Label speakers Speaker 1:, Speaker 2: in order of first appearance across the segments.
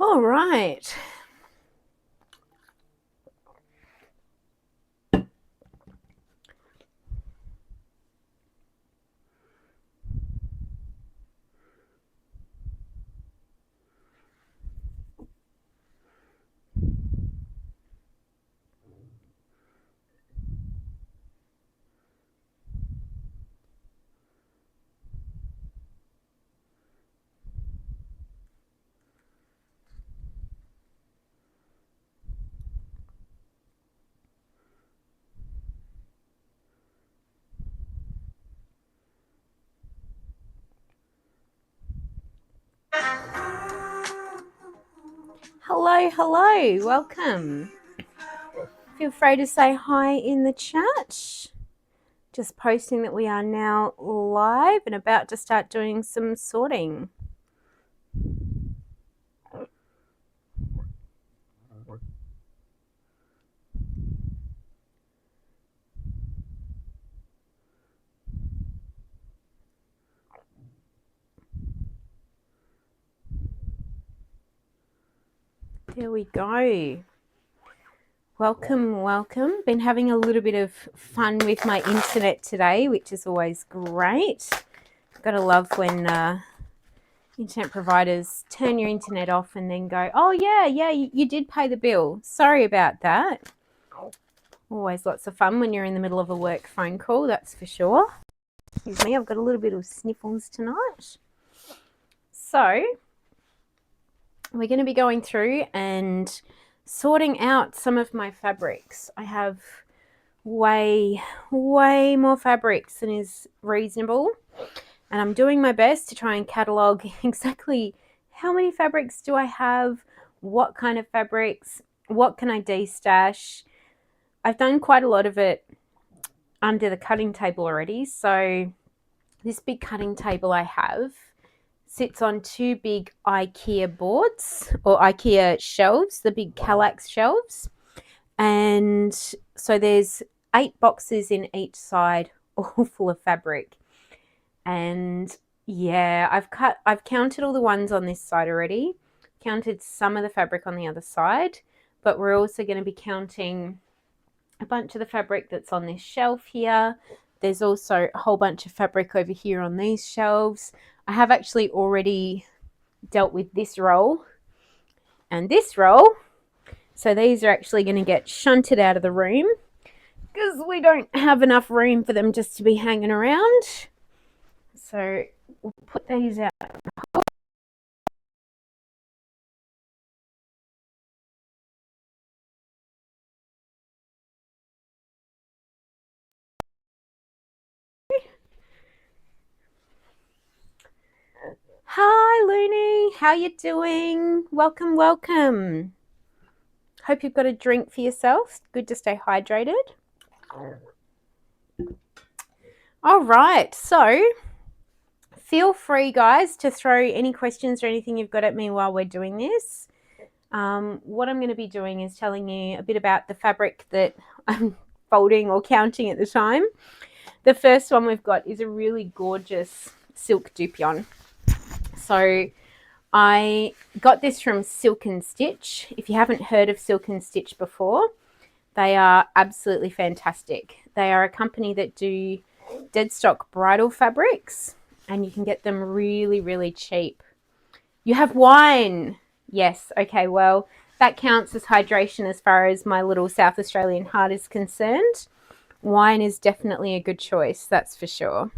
Speaker 1: All right. Hello, welcome. Feel free to say hi in the chat. Just posting that we are now live and about to start doing some sorting. There we go. Welcome. Been having a little bit of fun with my internet today, which is always great. Gotta love when internet providers turn your internet off and then go, oh yeah, you did pay the bill. Sorry about that. Always lots of fun when you're in the middle of a work phone call, that's for sure. Excuse me, I've got a little bit of sniffles tonight. So we're going to be going through and sorting out some of my fabrics. I have way more fabrics than is reasonable, and I'm doing my best to try and catalogue exactly how many fabrics do I have, what kind of fabrics, what can I de-stash. I've done quite a lot of it under the cutting table already. So this big cutting table I have sits on two big IKEA boards or IKEA shelves, the big Kallax shelves. And so there's 8 boxes in each side, all full of fabric. And yeah, I've counted all the ones on this side already, counted some of the fabric on the other side, but we're also going to be counting a bunch of the fabric that's on this shelf here. There's also a whole bunch of fabric over here on these shelves. I have actually already dealt with this roll and this roll. So these are actually going to get shunted out of the room because we don't have enough room for them just to be hanging around. So we'll put these out. Hi, Looney. How you doing? Welcome. Hope you've got a drink for yourself. Good to stay hydrated. All right. So feel free, guys, to throw any questions or anything you've got at me while we're doing this. What I'm going to be doing is telling you a bit about the fabric that I'm folding or counting at the time. The first one we've got is a really gorgeous silk dupion. So I got this from Silk and Stitch. If you haven't heard of Silk and Stitch before, they are absolutely fantastic. They are a company that do dead stock bridal fabrics, and you can get them really cheap. You have wine. Yes. Okay, well, that counts as hydration as far as my little South Australian heart is concerned. Wine is definitely a good choice, that's for sure.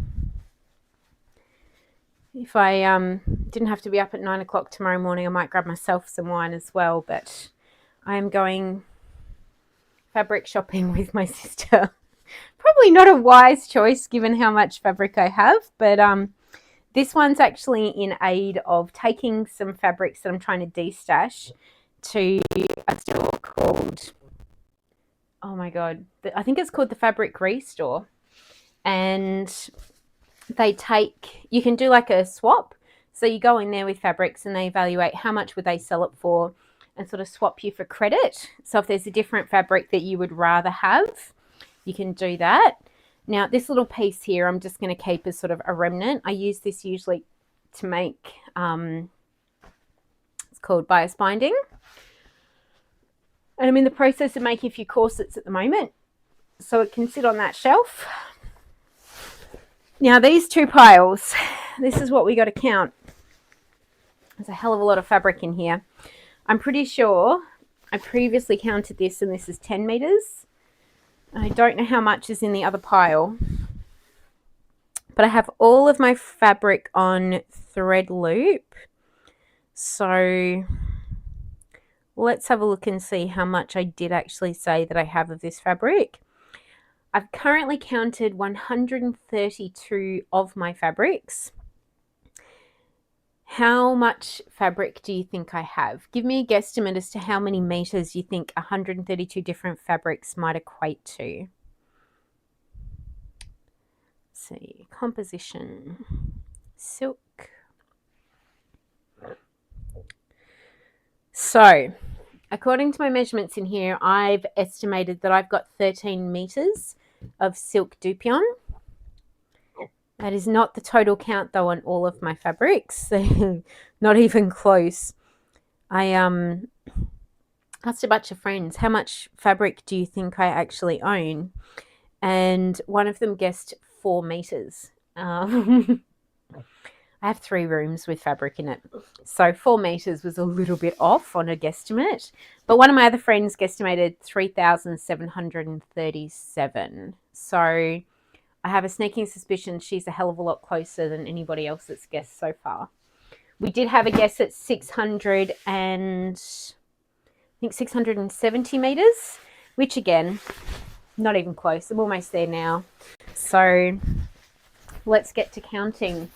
Speaker 1: If I didn't have to be up at 9 o'clock tomorrow morning, I might grab myself some wine as well, but I am going fabric shopping with my sister. Probably not a wise choice given how much fabric I have, but this one's actually in aid of taking some fabrics that I'm trying to de-stash to a store called, oh my God, I think it's called the Fabric Restore. And you can do like a swap. So you go in there with fabrics and they evaluate how much would they sell it for and sort of swap you for credit. So if there's a different fabric that you would rather have, you can do that. Now, this little piece here, I'm just going to keep as sort of a remnant. I use this usually to make, it's called bias binding. And I'm in the process of making a few corsets at the moment, so it can sit on that shelf. Now these two piles, this is what we got to count. There's a hell of a lot of fabric in here. I'm pretty sure I previously counted this, and this is 10 meters. I don't know how much is in the other pile, but I have all of my fabric on thread loop. So let's have a look and see how much I did actually say that I have of this fabric. I've currently counted 132 of my fabrics. How much fabric do you think I have? Give me a guesstimate as to how many meters you think 132 different fabrics might equate to. Let's see, composition, silk. So, according to my measurements in here, I've estimated that I've got 13 meters of silk dupion. That is not the total count though on all of my fabrics. Not even close. I asked a bunch of friends, how much fabric do you think I actually own? And one of them guessed 4 meters. I have 3 rooms with fabric in it. So 4 meters was a little bit off on a guesstimate. But one of my other friends guesstimated 3,737. So I have a sneaking suspicion she's a hell of a lot closer than anybody else that's guessed so far. We did have a guess at 670 meters, which again, not even close. I'm almost there now. So let's get to counting.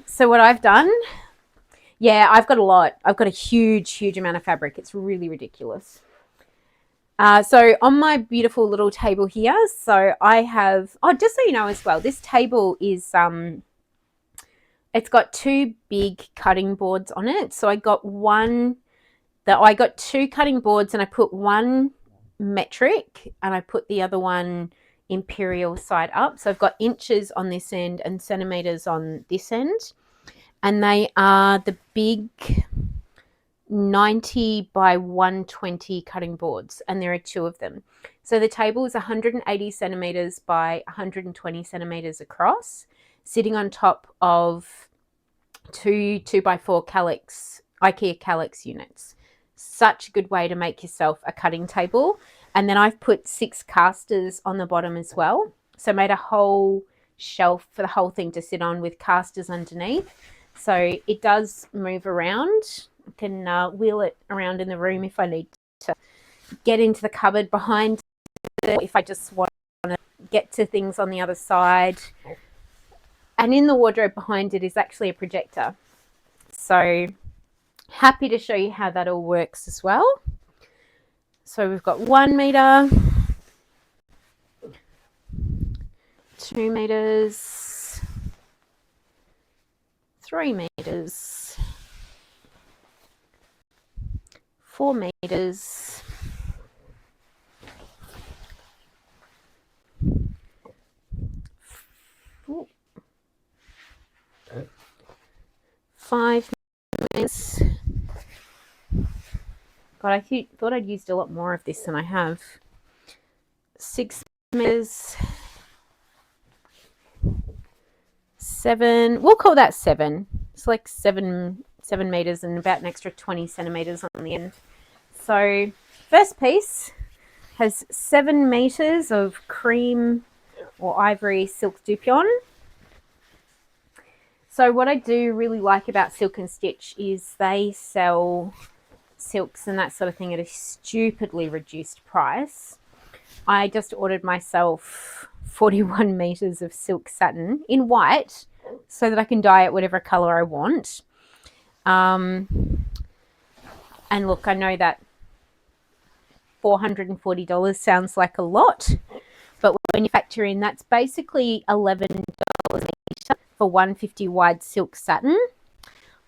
Speaker 1: So what I've done, yeah, I've got a lot. I've got a huge amount of fabric. It's really ridiculous. So on my beautiful little table here, so I have, oh, just so you know as well, this table is, it's got 2 big cutting boards on it. So I got 2 cutting boards, and I put one metric and I put the other one imperial side up. So I've got inches on this end and centimeters on this end. And they are the big 90 by 120 cutting boards, and there are 2 of them. So the table is 180 centimeters by 120 centimeters across, sitting on top of 2 2x4 calyx, IKEA calyx units. Such a good way to make yourself a cutting table. And then I've put 6 casters on the bottom as well. So I made a whole shelf for the whole thing to sit on with casters underneath. So it does move around. I can wheel it around in the room if I need to get into the cupboard behind it, if I just want to get to things on the other side. And in the wardrobe behind it is actually a projector. So happy to show you how that all works as well. So we've got 1 meter, 2 meters, 3 meters, 4 meters, 5 meters. God, I thought I'd used a lot more of this than I have. 6 meters, 7. We'll call that 7. It's like 7 meters and about an extra 20 centimeters on the end. So first piece has 7 meters of cream or ivory silk dupion. So what I do really like about Silk and Stitch is they sell silks and that sort of thing at a stupidly reduced price. I just ordered myself 41 meters of silk satin in white so that I can dye it whatever color I want. And look, I know that $440 sounds like a lot, but when you factor in, that's basically $11 a meter for 150 wide silk satin.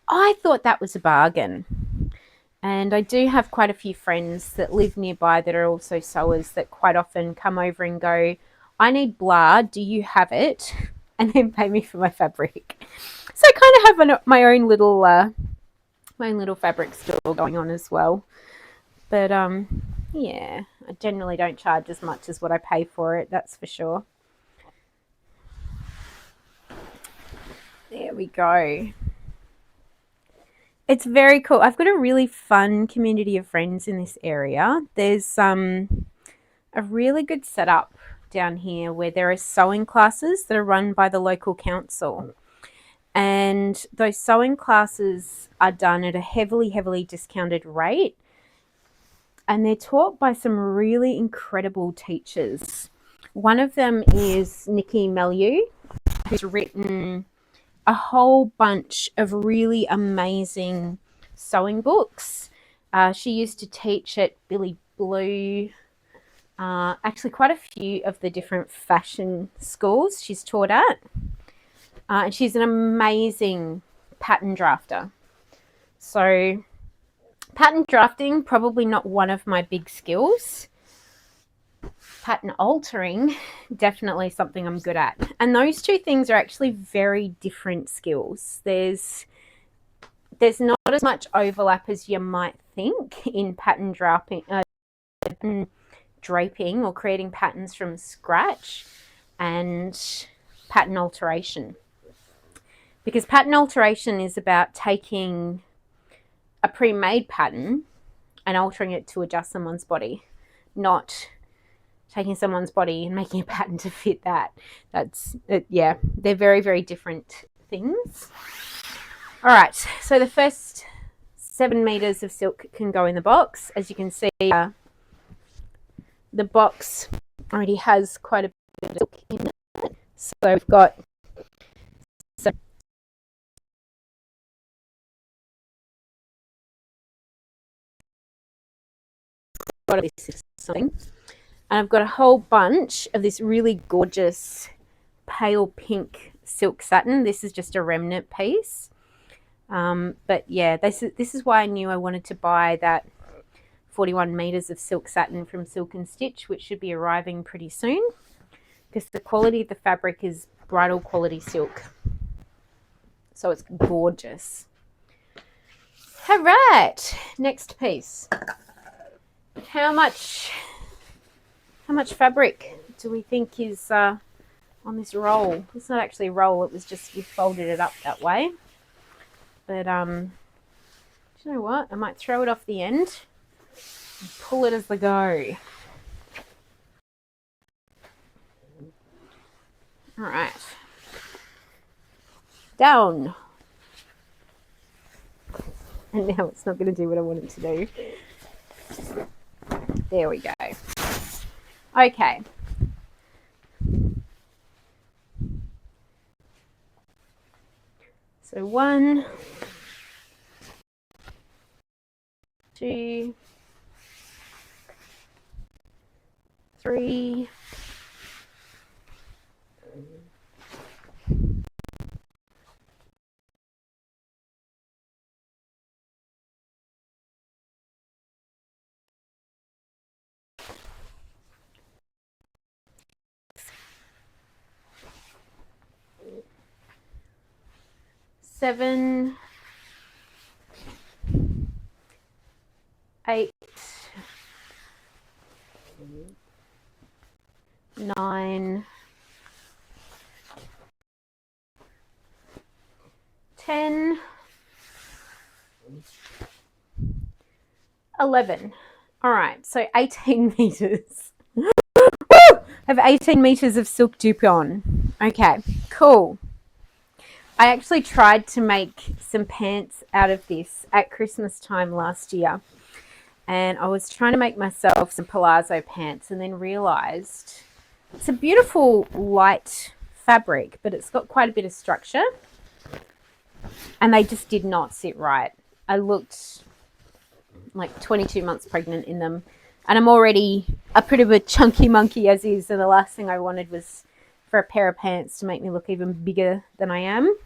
Speaker 1: I thought that was a bargain. And I do have quite a few friends that live nearby that are also sewers that quite often come over and go, I need blah, do you have it? And then pay me for my fabric. So I kind of have my own little my own little fabric store going on as well. But yeah, I generally don't charge as much as what I pay for it, that's for sure. There we go. It's very cool. I've got a really fun community of friends in this area. There's a really good setup down here where there are sewing classes that are run by the local council. And those sewing classes are done at a heavily discounted rate. And they're taught by some really incredible teachers. One of them is Nikki Meliu, who's written a whole bunch of really amazing sewing books. She used to teach at Billy Blue, actually quite a few of the different fashion schools she's taught at. And she's an amazing pattern drafter. So pattern drafting, probably not one of my big skills. Pattern altering, definitely something I'm good at. And those two things are actually very different skills. There's not as much overlap as you might think in pattern draping or creating patterns from scratch and pattern alteration. Because pattern alteration is about taking a pre-made pattern and altering it to adjust someone's body, not taking someone's body and making a pattern to fit that. That's it. Yeah, they're very different things. All right, so the first 7 meters of silk can go in the box. As you can see, the box already has quite a bit of silk in it. So we've got something. And I've got a whole bunch of this really gorgeous pale pink silk satin. This is just a remnant piece. But yeah, this is why I knew I wanted to buy that 41 meters of silk satin from Silk and Stitch, which should be arriving pretty soon, because the quality of the fabric is bridal quality silk. So it's gorgeous. All right, next piece. How much fabric do we think is on this roll? It's not actually a roll, it was just we folded it up that way. But do you know what? I might throw it off the end and pull it as I go. All right. Down. And now it's not going to do what I want it to do. There we go. Okay. So 1, 2, 3, 7, 8, 9, 10, 11. All right, so 18 meters. Woo! I have 18 meters of silk dupe on. Okay, cool. I actually tried to make some pants out of this at Christmas time last year. And I was trying to make myself some palazzo pants and then realized it's a beautiful light fabric, but it's got quite a bit of structure. And they just did not sit right. I looked like 22 months pregnant in them. And I'm already a pretty bit chunky monkey as is. And the last thing I wanted was for a pair of pants to make me look even bigger than I am.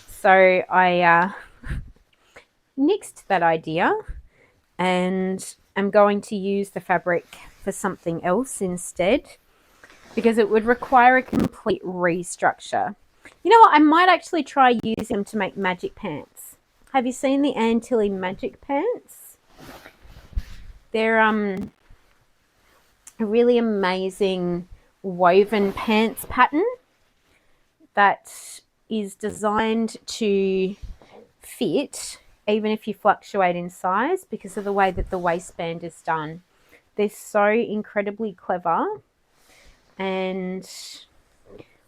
Speaker 1: So I nixed that idea and I'm going to use the fabric for something else instead, because it would require a complete restructure. You know what? I might actually try using them to make magic pants. Have you seen the Antilles Magic Pants? They're a really amazing woven pants pattern that is designed to fit even if you fluctuate in size because of the way that the waistband is done. They're so incredibly clever, and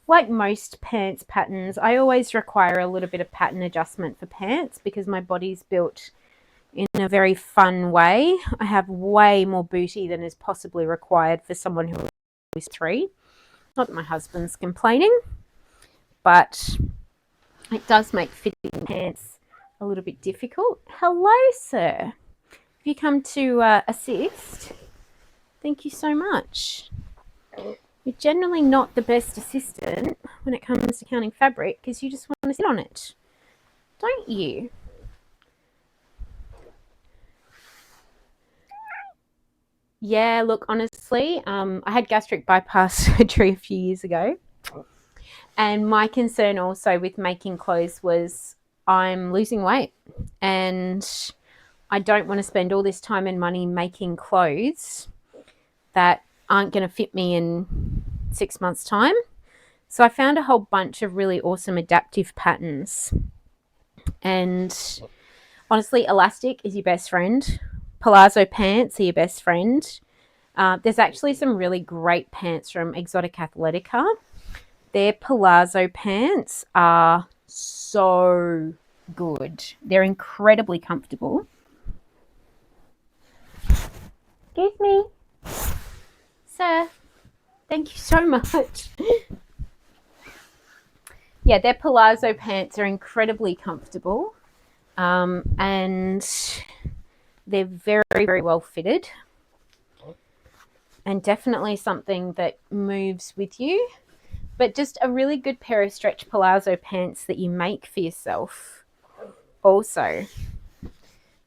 Speaker 1: like most pants patterns, I always require a little bit of pattern adjustment for pants because my body's built in a very fun way. I have way more booty than is possibly required for someone who is 3. Not that my husband's complaining, but it does make fitting pants a little bit difficult. Hello, sir. Have you come to assist? Thank you so much. You're generally not the best assistant when it comes to counting fabric because you just want to sit on it, don't you? Yeah, look, honestly, I had gastric bypass surgery a few years ago. And my concern also with making clothes was I'm losing weight and I don't want to spend all this time and money making clothes that aren't going to fit me in 6 months' time. So I found a whole bunch of really awesome adaptive patterns. And honestly, elastic is your best friend. Palazzo pants are your best friend. There's actually some really great pants from Exotic Athletica. Their palazzo pants are so good. They're incredibly comfortable. Excuse me. Sir, thank you so much. Yeah, their palazzo pants are incredibly comfortable, and they're very, very well fitted, and definitely something that moves with you. But just a really good pair of stretch palazzo pants that you make for yourself. Also,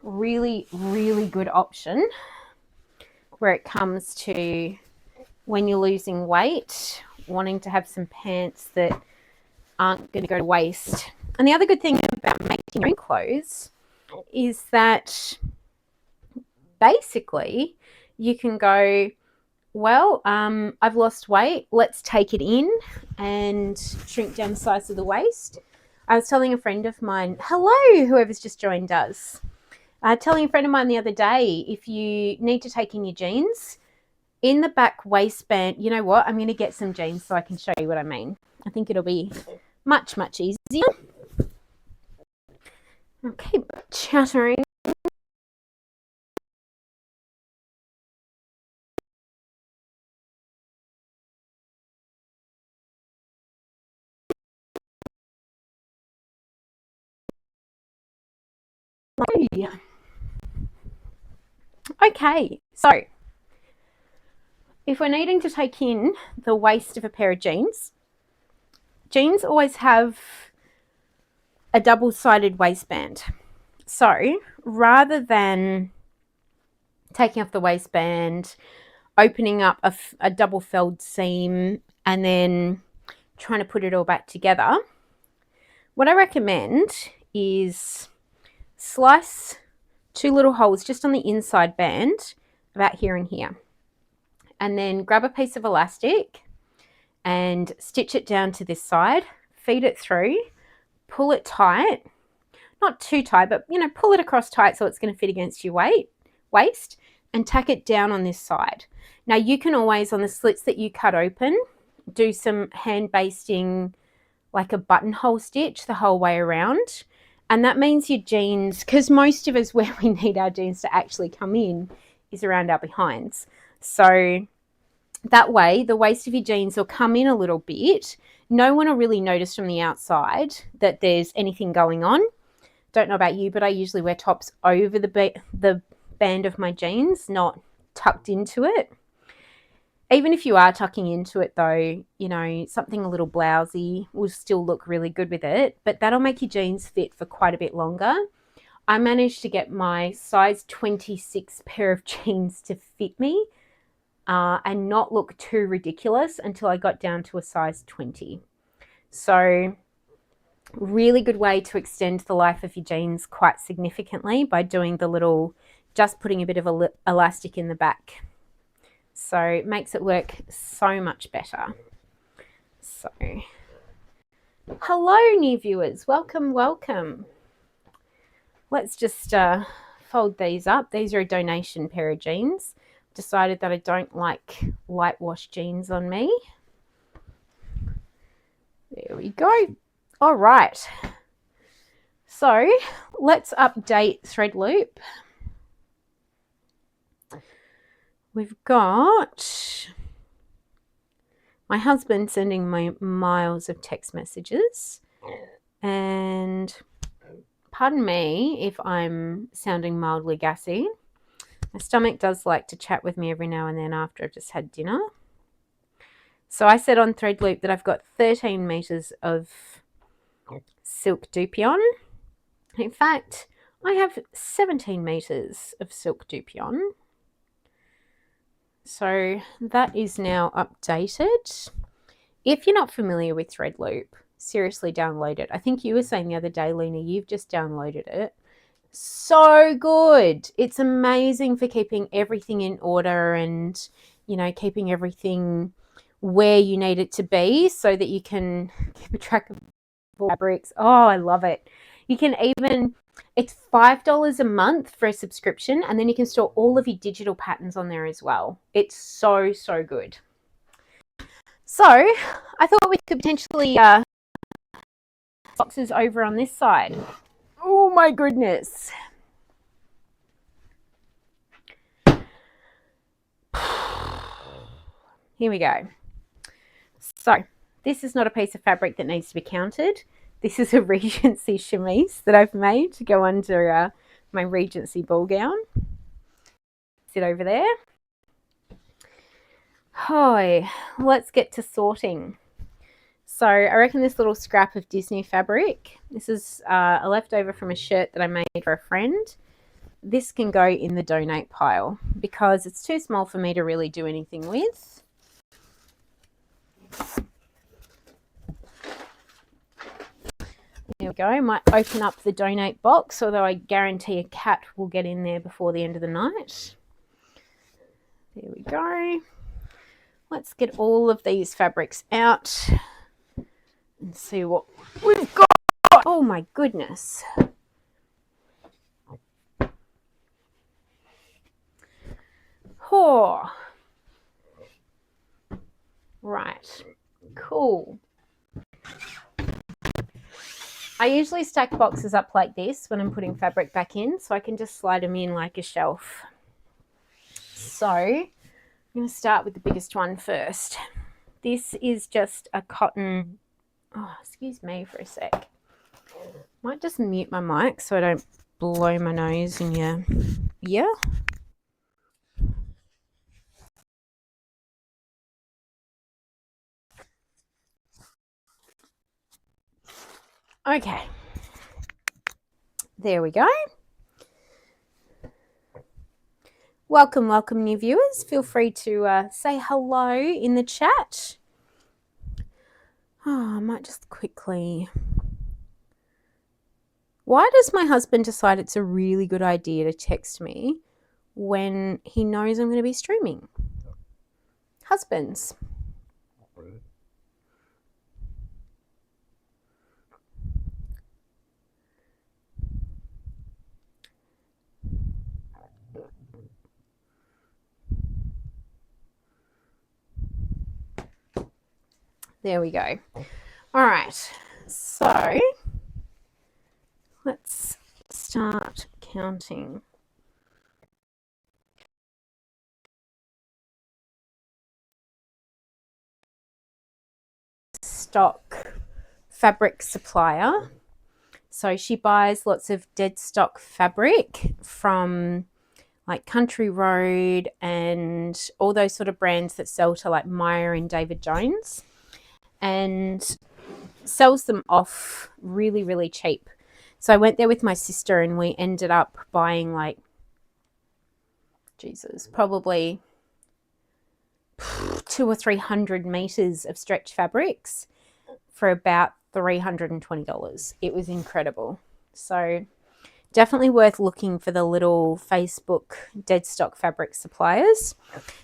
Speaker 1: really, really good option where it comes to when you're losing weight, wanting to have some pants that aren't going to go to waste. And the other good thing about making your own clothes is that basically you can go, well, I've lost weight. Let's take it in and shrink down the size of the waist. I was telling a friend of mine, hello, whoever's just joined us. Telling a friend of mine the other day, if you need to take in your jeans, in the back waistband, you know what? I'm going to get some jeans so I can show you what I mean. I think it'll be much, much easier. I'll keep chattering. Okay, so if we're needing to take in the waist of a pair of jeans, jeans always have a double-sided waistband. So rather than taking off the waistband, opening up a double felled seam, and then trying to put it all back together, what I recommend is slice 2 little holes just on the inside band, about here and here, and then grab a piece of elastic and stitch it down to this side, feed it through, pull it tight, not too tight, but pull it across tight so it's going to fit against your waist, and tack it down on this side. Now you can always, on the slits that you cut open, do some hand basting, like a buttonhole stitch the whole way around. And that means your jeans, because most of us, where we need our jeans to actually come in is around our behinds. So that way the waist of your jeans will come in a little bit. No one will really notice from the outside that there's anything going on. Don't know about you, but I usually wear tops over the band of my jeans, not tucked into it. Even if you are tucking into it though, something a little blousy will still look really good with it, but that'll make your jeans fit for quite a bit longer. I managed to get my size 26 pair of jeans to fit me and not look too ridiculous until I got down to a size 20. So Really good way to extend the life of your jeans quite significantly by doing the little, just putting a bit of elastic in the back. So it makes it work so much better. So, hello new viewers, welcome, welcome. Let's just fold these up. These are a donation pair of jeans. Decided that I don't like light wash jeans on me. There we go. All right. So let's update thread loop. We've got my husband sending me miles of text messages, and pardon me if I'm sounding mildly gassy. My stomach does like to chat with me every now and then after I've just had dinner. So I said on thread loop that I've got 13 meters of silk dupion. In fact, I have 17 meters of silk dupion. So that is now updated. If you're not familiar with thread loop, seriously download it. I think you were saying the other day, Lena, you've just downloaded it. So good. It's amazing for keeping everything in order and, you know, keeping everything where you need it to be so that you can keep a track of fabrics. Oh, I love it. You can even, it's $5 a month for a subscription, and then you can store all of your digital patterns on there as well. It's so, so good. So I thought we could potentially boxes over on this side. Oh my goodness. Here we go. So this is not a piece of fabric that needs to be counted. This is a Regency chemise that I've made to go under my Regency ball gown. Sit over there. Hi, let's get to sorting. So I reckon this little scrap of Disney fabric, this is a leftover from a shirt that I made for a friend. This can go in the donate pile because it's too small for me to really do anything with. There we go. I might open up the donate box, although I guarantee a cat will get in there before the end of the night. There we go. Let's get all of these fabrics out and see what we've got. Oh my goodness. Oh. Right. Cool. I usually stack boxes up like this when I'm putting fabric back in, so I can just slide them in like a shelf. So I'm going to start with the biggest one first. This is just a cotton, oh, excuse me for a sec. Might just mute my mic so I don't blow my nose in your ear. Okay. There we go. Welcome, welcome new viewers. Feel free to say hello in the chat. Oh, I might just quickly... Why does my husband decide it's a really good idea to text me when he knows I'm going to be streaming? Husbands. There we go. All right, so let's start counting. Stock fabric supplier. So she buys lots of dead stock fabric from like Country Road and all those sort of brands that sell to like Myer and David Jones, and sells them off really, really cheap. So I went there with my sister and we ended up buying like, Jesus, probably 200 or 300 meters of stretch fabrics for about $320. It was incredible. So definitely worth looking for the little Facebook dead stock fabric suppliers.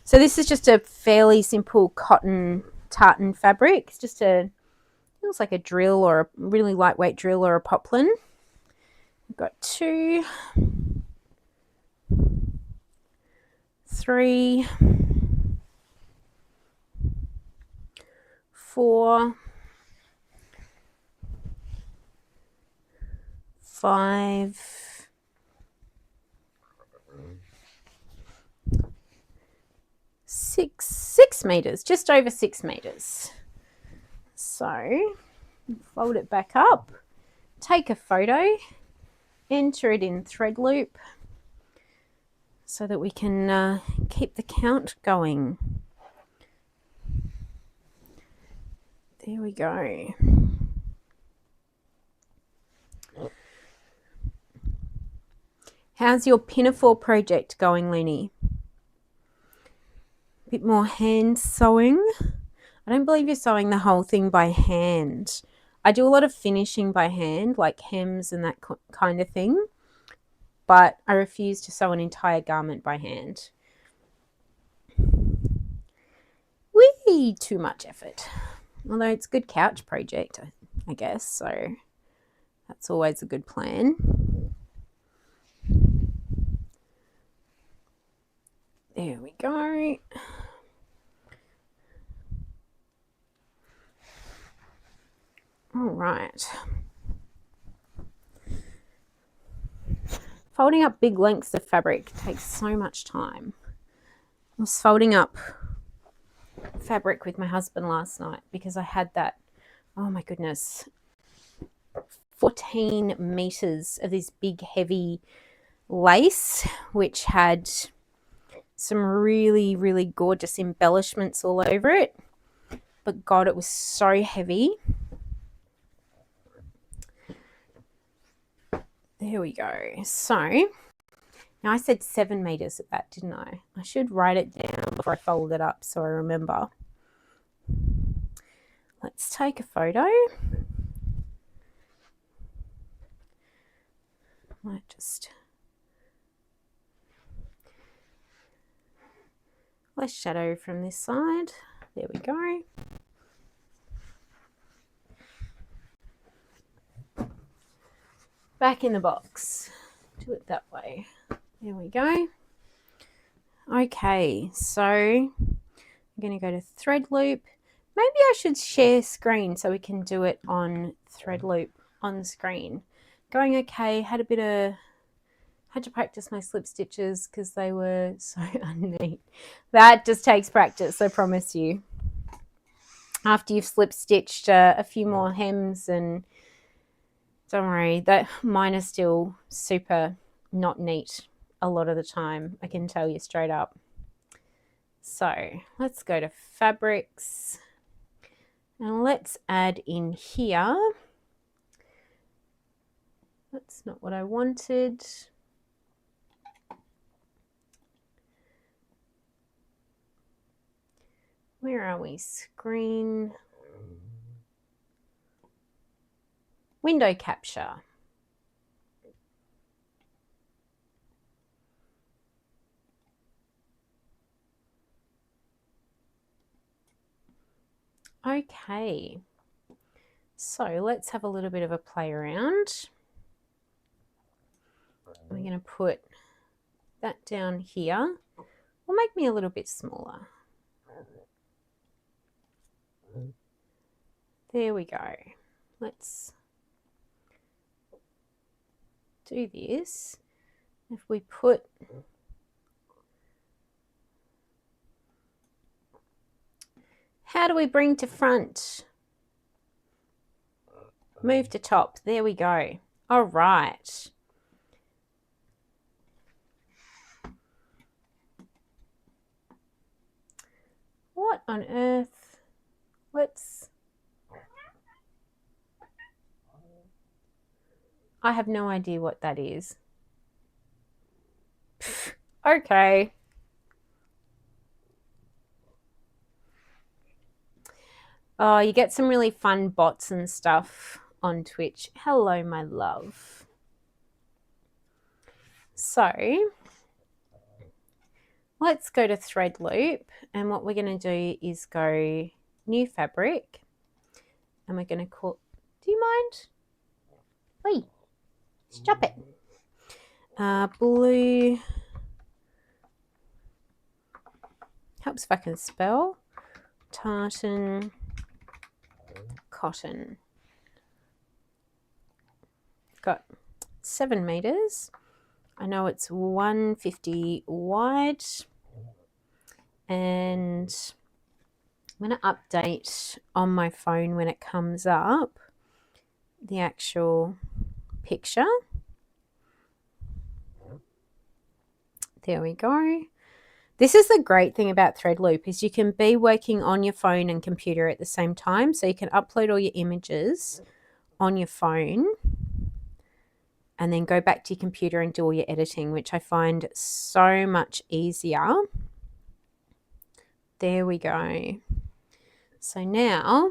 Speaker 1: So this is just a fairly simple cotton tartan fabric. It's just feels like a drill or a really lightweight drill or a poplin. I've got 2, 3, 4, 5, 6 meters, just over 6 meters. So fold it back up, take a photo, enter it in thread loop so that we can keep the count going. There we go. How's your pinafore project going, Lenny? A bit more hand sewing? I don't believe you're sewing the whole thing by hand. I do a lot of finishing by hand, like hems and that kind of thing, but I refuse to sew an entire garment by hand. Way too much effort. Although it's a good couch project, I guess, so that's always a good plan. There we go. All right. Folding up big lengths of fabric takes so much time. I was folding up fabric with my husband last night because I had that, oh my goodness, 14 meters of this big heavy lace, which had some really, really gorgeous embellishments all over it. But God, it was so heavy. There we go. So now I said 7 meters at that, didn't I? I should write it down before I fold it up so I remember. Let's take a photo. Might just less shadow from this side. There we go. Back in the box. Do it that way. There we go. Okay, so I'm going to go to thread loop. Maybe I should share screen so we can do it on thread loop on screen. Going okay, had to practice my slip stitches because they were so unneat. That just takes practice, I promise you. After you've slip stitched a few more hems, and don't worry, that mine are still super not neat a lot of the time, I can tell you straight up. So let's go to fabrics and let's add in here. That's not what I wanted. Where are we? Screen. Window capture. Okay. So let's have a little bit of a play around. We're going to put that down here. Will make me a little bit smaller. There we go. Let's do this. If we put how do we bring to front? Move to top. There we go. All right. What on earth? I have no idea what that is. Okay. Oh, you get some really fun bots and stuff on Twitch. Hello, my love. So let's go to thread loop, and what we're going to do is go new fabric, and we're going to call, do you mind? Wait, stop it. Blue, helps if I can spell, tartan cotton. Got 7 meters. I know it's 150 wide, and I'm going to update on my phone when it comes up the actual picture. There we go. This is the great thing about Threadloop is you can be working on your phone and computer at the same time. So you can upload all your images on your phone and then go back to your computer and do all your editing, which I find so much easier. There we go. So now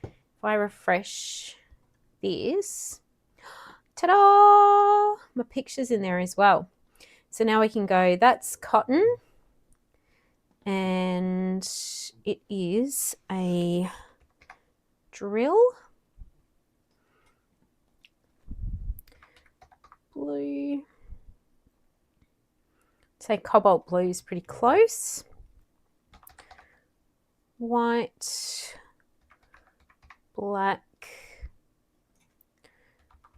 Speaker 1: if I refresh this, ta-da! My picture's in there as well. So now we can go, that's cotton, and it is a drill. Blue. Say cobalt blue is pretty close. White, black,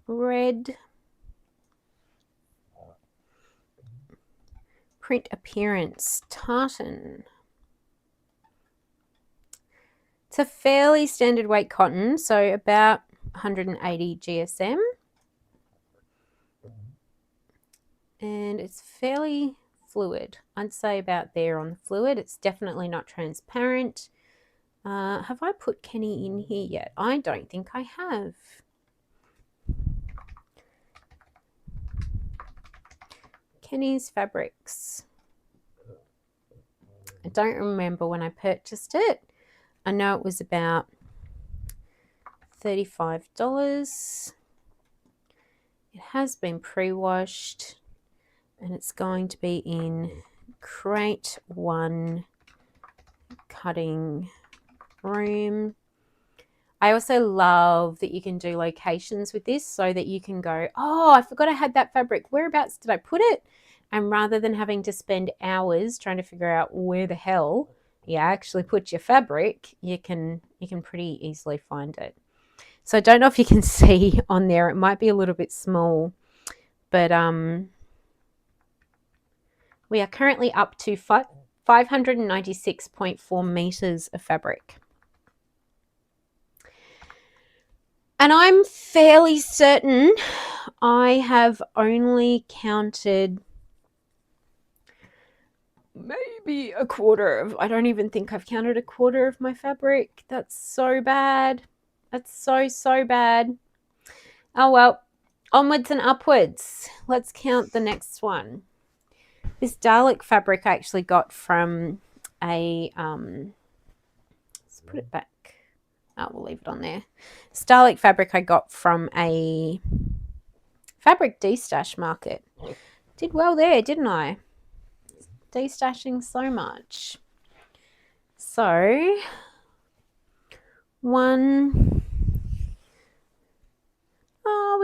Speaker 1: red. Print appearance, tartan. It's a fairly standard weight cotton, so about 180 GSM. And it's fairly fluid. I'd say about there on the fluid. It's definitely not transparent. Have I put Kenny in here yet? I don't think I have. Kenny's Fabrics. I don't remember when I purchased it. I know it was about $35. It has been pre-washed and it's going to be in crate 1 cutting room. I also love that you can do locations with this so that you can go, oh, I forgot I had that fabric. Whereabouts did I put it? And rather than having to spend hours trying to figure out where the hell you actually put your fabric, you can pretty easily find it. So I don't know if you can see on there. It might be a little bit small, but we are currently up to 596.4 meters of fabric. And I'm fairly certain I have only counted maybe a quarter of, I don't even think I've counted a quarter of my fabric. That's so bad. That's so bad. Oh well, onwards and upwards. Let's count the next one. This Dalek fabric I actually got from a, let's put it back. Oh, we'll leave it on there. Starlight fabric I got from a fabric destash market. Did well there, didn't I? Destashing so much. So, we're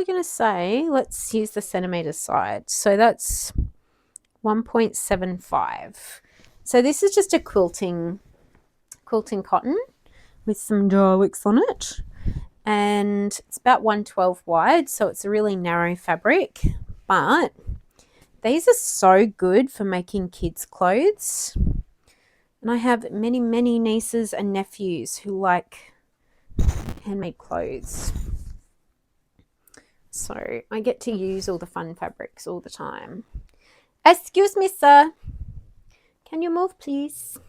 Speaker 1: going to say, let's use the centimeter side. So that's 1.75. So this is just a quilting cotton with some Daleks on it, and it's about 112 wide, so it's a really narrow fabric, but these are so good for making kids' clothes. And I have many nieces and nephews who like handmade clothes, so I get to use all the fun fabrics all the time. Excuse me, sir, can you move please?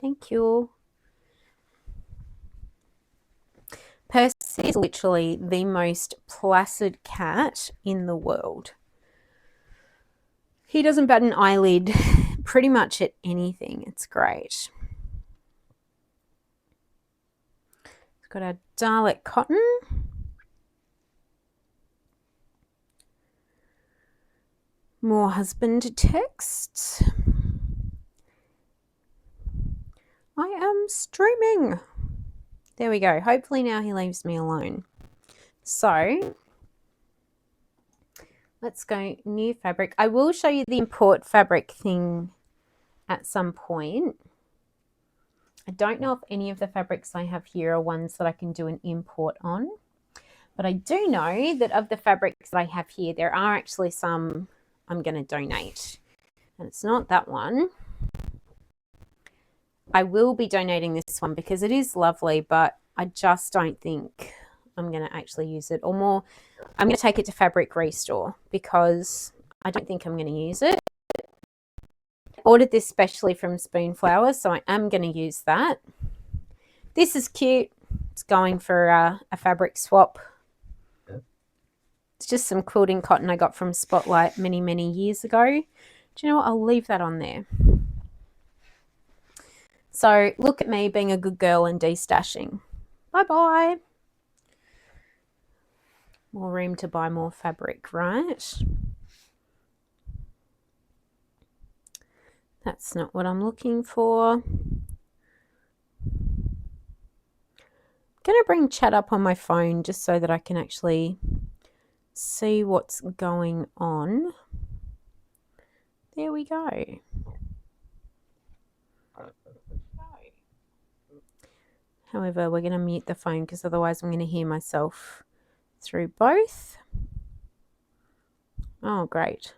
Speaker 1: Thank you. Percy is literally the most placid cat in the world. He doesn't bat an eyelid pretty much at anything. It's great. Got our Dalek cotton. More husband text. I am streaming. There we go. Hopefully now he leaves me alone. So let's go new fabric. I will show you the import fabric thing at some point. I don't know if any of the fabrics I have here are ones that I can do an import on, but I do know that of the fabrics that I have here, there are actually some I'm going to donate. And it's not that one. I will be donating this one because it is lovely, but I just don't think I'm going to actually use it. Or more, I'm going to take it to Fabric Restore because I don't think I'm going to use it. I ordered this specially from Spoonflower, so I am going to use that. This is cute. It's going for a fabric swap. It's just some quilting cotton I got from Spotlight many, many years ago. Do you know what? I'll leave that on there. So look at me being a good girl and destashing. Bye-bye. More room to buy more fabric, right? That's not what I'm looking for. I'm going to bring chat up on my phone just so that I can actually see what's going on. There we go. However, we're going to mute the phone because otherwise I'm going to hear myself through both. Oh, great.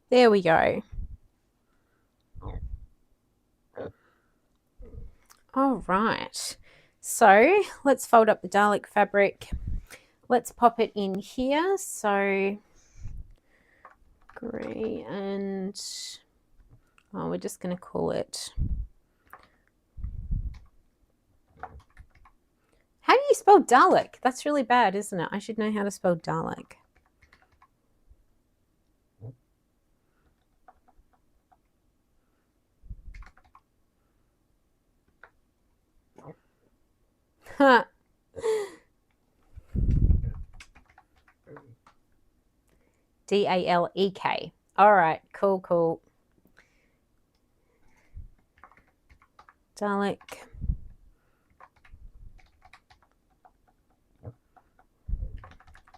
Speaker 1: There we go. All right. So let's fold up the Dalek fabric. Let's pop it in here. So grey and we're just going to call it. How do you spell Dalek? That's really bad, isn't it? I should know how to spell Dalek. D-A-L-E-K. All right, cool. Dalek.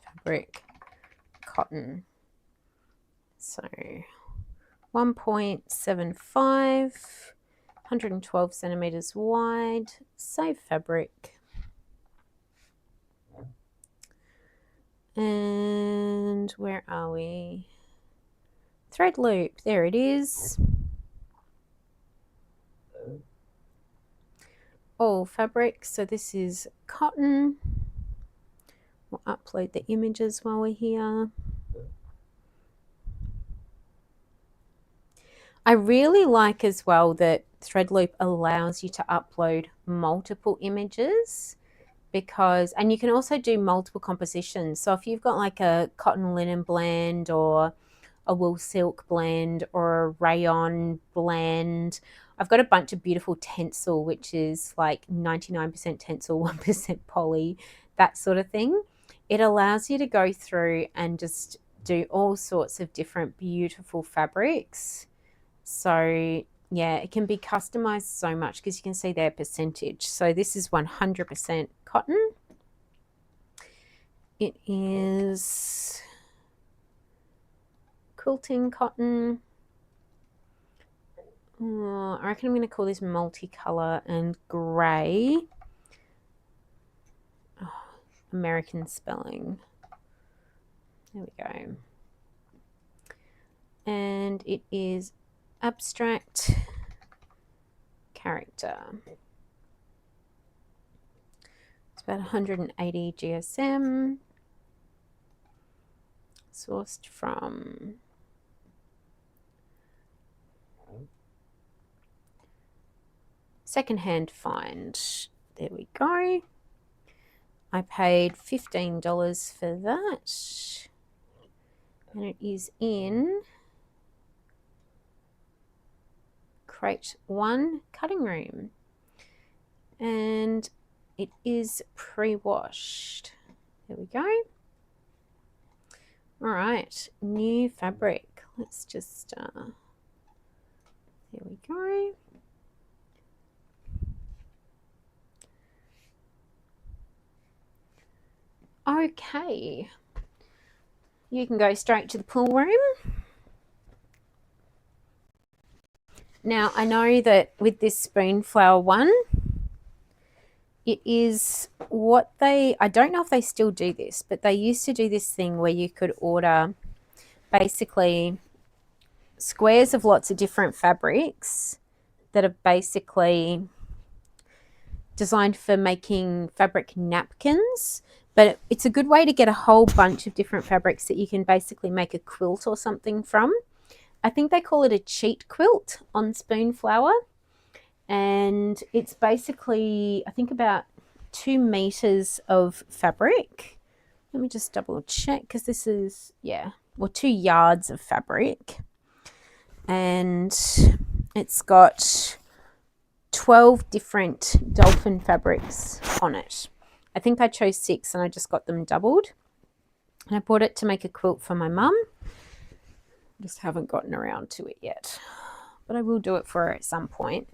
Speaker 1: Fabric. Cotton. So 1.75, 112 centimeters wide, save fabric. And where are we? Thread loop, there it is. All fabric, so this is cotton. We'll upload the images while we're here. I really like as well that Threadloop allows you to upload multiple images because, and you can also do multiple compositions. So if you've got like a cotton linen blend or a wool silk blend or a rayon blend, I've got a bunch of beautiful tencel, which is like 99% tencel, 1% poly, that sort of thing. It allows you to go through and just do all sorts of different beautiful fabrics. So yeah, it can be customized so much because you can see their percentage. So this is 100% cotton. It is quilting cotton. I reckon I'm going to call this multicolor and grey. Oh, American spelling. There we go. And it is abstract character. It's about 180 GSM. Sourced from Secondhand Find. There we go. I paid $15 for that. and it is in crate 1 cutting room, and it is pre-washed. There we go. All right, new fabric. Let's just there we go. Okay, you can go straight to the pool room. Now, I know that with this spoon flower one, it is what I don't know if they still do this, but they used to do this thing where you could order basically squares of lots of different fabrics that are basically designed for making fabric napkins. But it's a good way to get a whole bunch of different fabrics that you can basically make a quilt or something from. I think they call it a cheat quilt on spoon flower. And it's basically, I think, about 2 meters of fabric. Let me just double check, because this is, 2 yards of fabric. And it's got 12 different dolphin fabrics on it. I think I chose 6 and I just got them doubled. And I bought it to make a quilt for my mum. Just haven't gotten around to it yet, but I will do it for her at some point.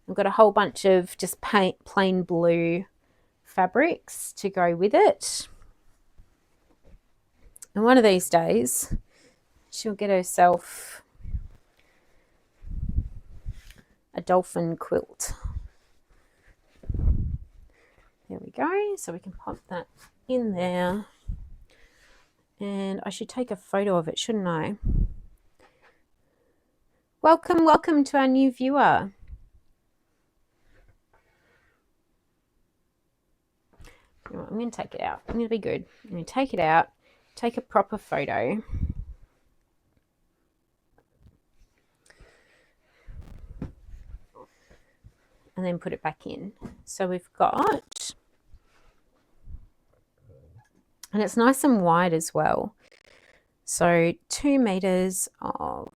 Speaker 1: I've got a whole bunch of just plain blue fabrics to go with it. And one of these days, she'll get herself a dolphin quilt. There we go. So we can pop that in there. And I should take a photo of it, shouldn't I? Welcome to our new viewer. I'm going to take it out. I'm going to be good. I'm going to take it out, take a proper photo. And then put it back in. So we've got, and it's nice and wide as well. So 2 meters of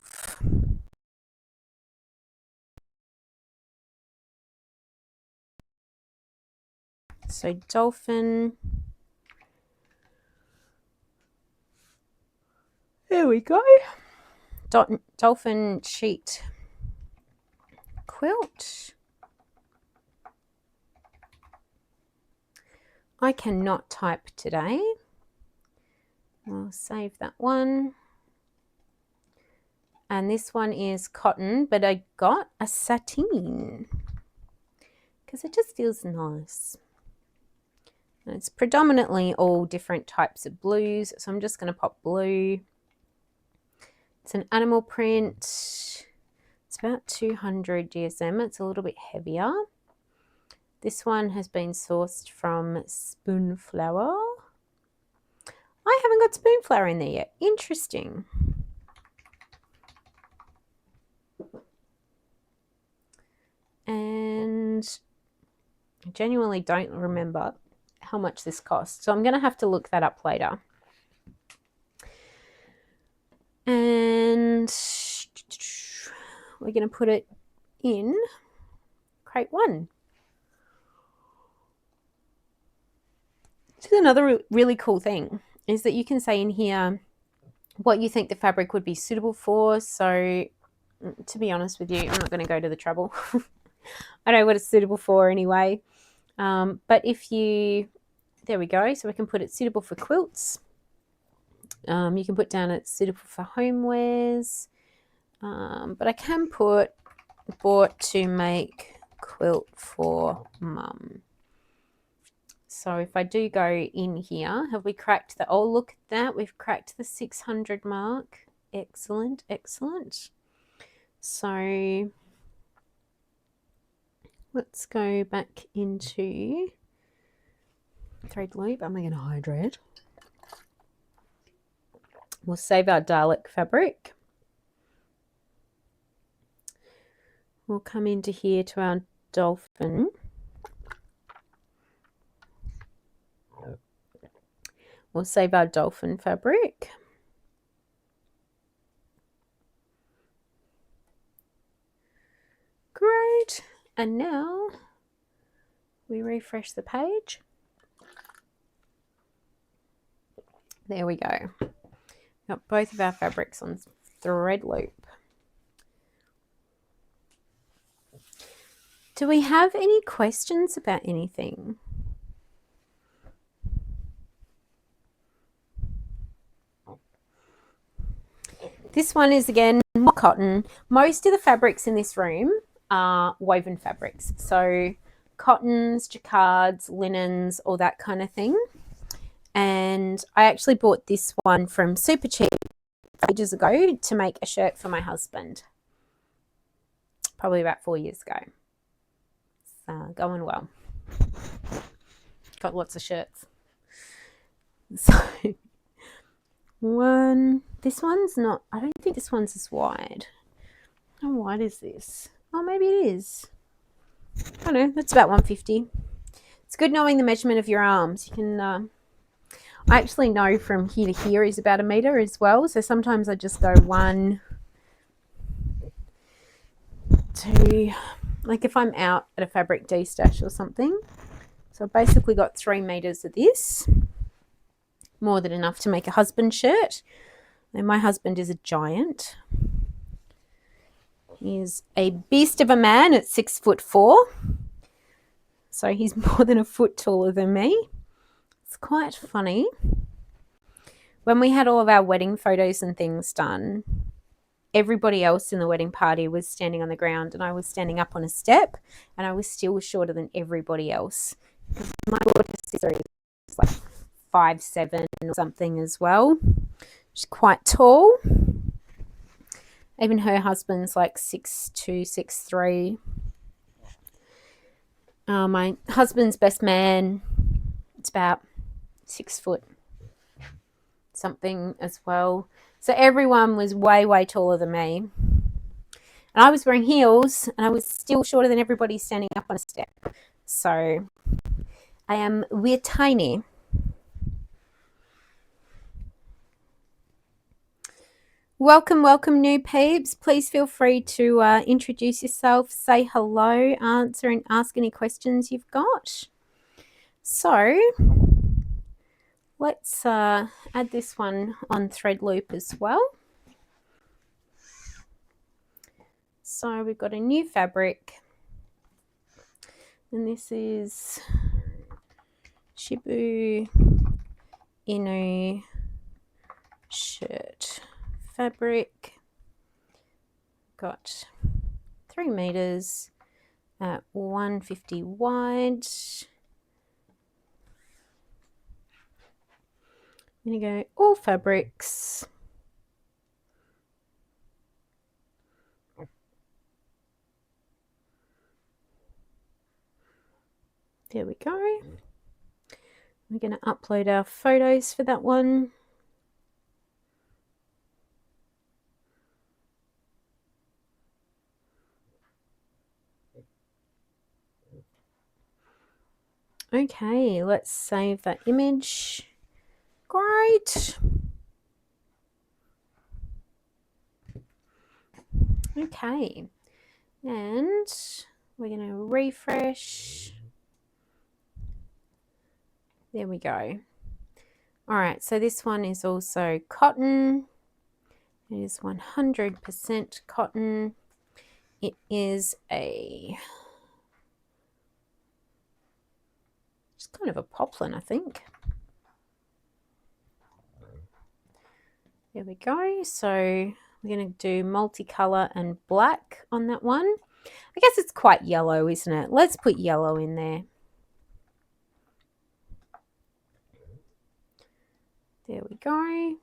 Speaker 1: dolphin. There we go. Dolphin sheet quilt. I cannot type today. I'll save that one. And this one is cotton, but I got a sateen because it just feels nice. And it's predominantly all different types of blues, so I'm just going to pop blue. It's an animal print. It's about 200 GSM. It's a little bit heavier. This one has been sourced from Spoonflower. I haven't got Spoonflower in there yet. Interesting. And I genuinely don't remember how much this costs, so I'm going to have to look that up later. And we're going to put it in crate 1. This is another really cool thing, is that you can say in here what you think the fabric would be suitable for. So to be honest with you, I'm not going to go to the trouble. I know what it's suitable for anyway. But if you, there we go. So we can put it suitable for quilts. You can put down it's suitable for homewares. But I can put bought to make quilt for mum. So if I do go in here, have we cracked the, oh, look at that. We've cracked the 600 mark. Excellent, excellent. So let's go back into thread loop. Am I going to hydrate? We'll save our Dalek fabric. We'll come into here to our dolphin. We'll save our dolphin fabric. And now we refresh the page. There we go. Got both of our fabrics on thread loop. Do we have any questions about anything? This one is, again, more cotton. Most of the fabrics in this room are woven fabrics. So cottons, jacquards, linens, all that kind of thing. And I actually bought this one from Super Cheap ages ago to make a shirt for my husband. Probably about 4 years ago. It's going well. Got lots of shirts. So this one's not, I don't think this one's as wide. How wide is this? Oh, maybe it is. I don't know, that's about 150. It's good knowing the measurement of your arms. You can, I actually know from here to here is about 1 meter as well. So sometimes I just go 1, 2, like if I'm out at a fabric de-stash or something. So I've basically got 3 meters of this. More than enough to make a husband shirt. And my husband is a giant. He's a beast of a man at 6'4". So he's more than a foot taller than me. It's quite funny. When we had all of our wedding photos and things done, everybody else in the wedding party was standing on the ground and I was standing up on a step, and I was still shorter than everybody else. Because my daughter's sister is like 5'7" or something as well. She's quite tall. Even her husband's like 6'2", 6'3". My husband's best man, it's about 6 foot something as well. So everyone was way, way taller than me. And I was wearing heels and I was still shorter than everybody standing up on a step. So we're tiny. Welcome, welcome, new peeps. Please feel free to introduce yourself, say hello, answer and ask any questions you've got. So let's add this one on thread loop as well. So we've got a new fabric, and this is Shibu Inu shirt fabric. Got 3 meters at 150 wide. I'm going to go all fabrics. There we go. We're going to upload our photos for that one. Okay, let's save that image. Great. Okay, and we're going to refresh. There we go. All right, so this one is also cotton. It is 100% cotton. It is just kind of a poplin, I think. There we go. So we're going to do multicolour and black on that one. I guess it's quite yellow, isn't it? Let's put yellow in there. There we go.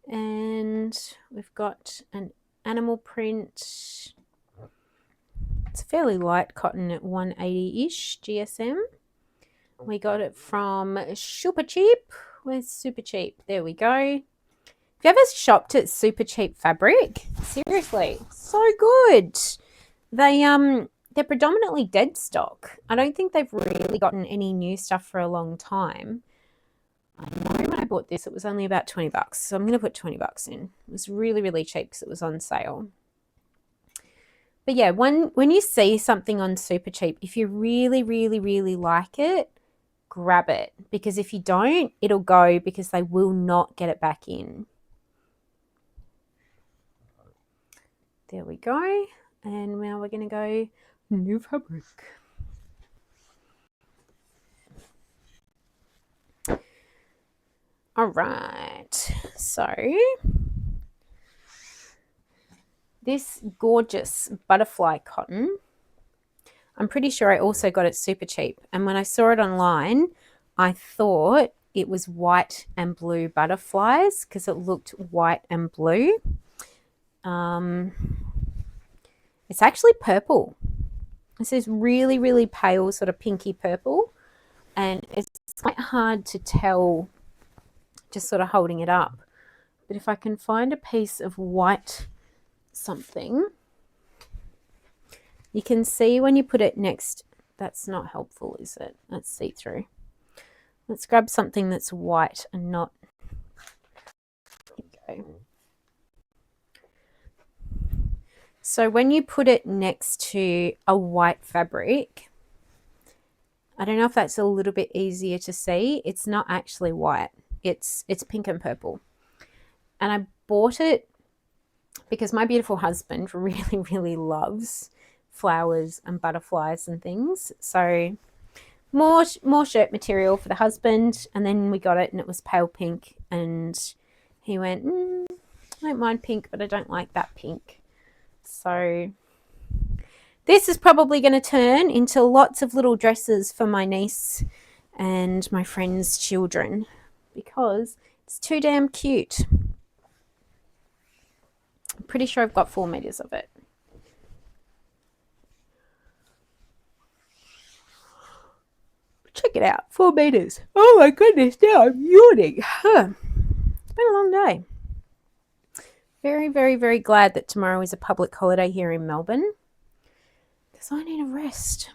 Speaker 1: And we've got an animal print. It's fairly light cotton at 180-ish GSM. We got it from Super Cheap. Where's Super Cheap? There we go. If you ever shopped at Super Cheap Fabric, seriously, so good. They're predominantly dead stock. I don't think they've really gotten any new stuff for a long time. I know when I bought this, it was only about $20, so I'm going to put $20 in. It was really, really cheap because it was on sale. But yeah, when you see something on Super Cheap, if you really, really, really like it, grab it. Because if you don't, it'll go because they will not get it back in. There we go. And now we're going to go new fabric. All right. So this gorgeous butterfly cotton, I'm pretty sure I also got it Super Cheap. And when I saw it online, I thought it was white and blue butterflies because it looked white and blue. It's actually purple. This is really, really pale, sort of pinky purple. And it's quite hard to tell just sort of holding it up. But if I can find a piece of white something, you can see when you put it next. That's not helpful, is it? That's see-through. Let's grab something that's white and not. Here we go. So when you put it next to a white fabric, I don't know if that's a little bit easier to see. It's not actually white. It's pink and purple. And I bought it because my beautiful husband really, really loves flowers and butterflies and things. So more shirt material for the husband. And then we got it and it was pale pink. And he went, I don't mind pink, but I don't like that pink. So this is probably going to turn into lots of little dresses for my niece and my friend's children because it's too damn cute. I'm pretty sure I've got 4 meters of it. Check it out, 4 meters. Oh my goodness, now I'm yawning. It's been a long day. Very, very, very glad that tomorrow is a public holiday here in Melbourne because I need a rest.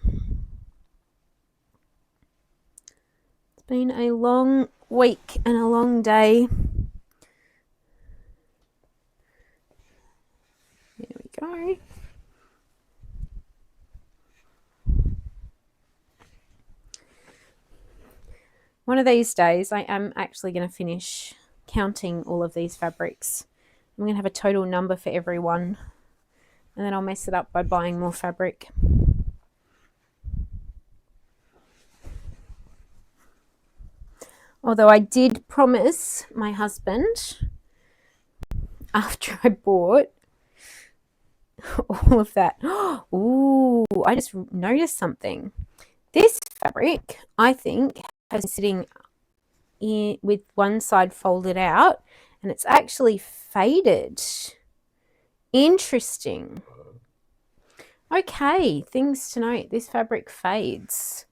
Speaker 1: It's been a long week and a long day. There we go. One of these days I am actually going to finish counting all of these fabrics. I'm going to have a total number for every one, and then I'll mess it up by buying more fabric. Although I did promise my husband after I bought all of that. Ooh, I just noticed something. This fabric, I think, has been sitting in with one side folded out, and it's actually faded. Interesting. Okay, things to note. This fabric fades.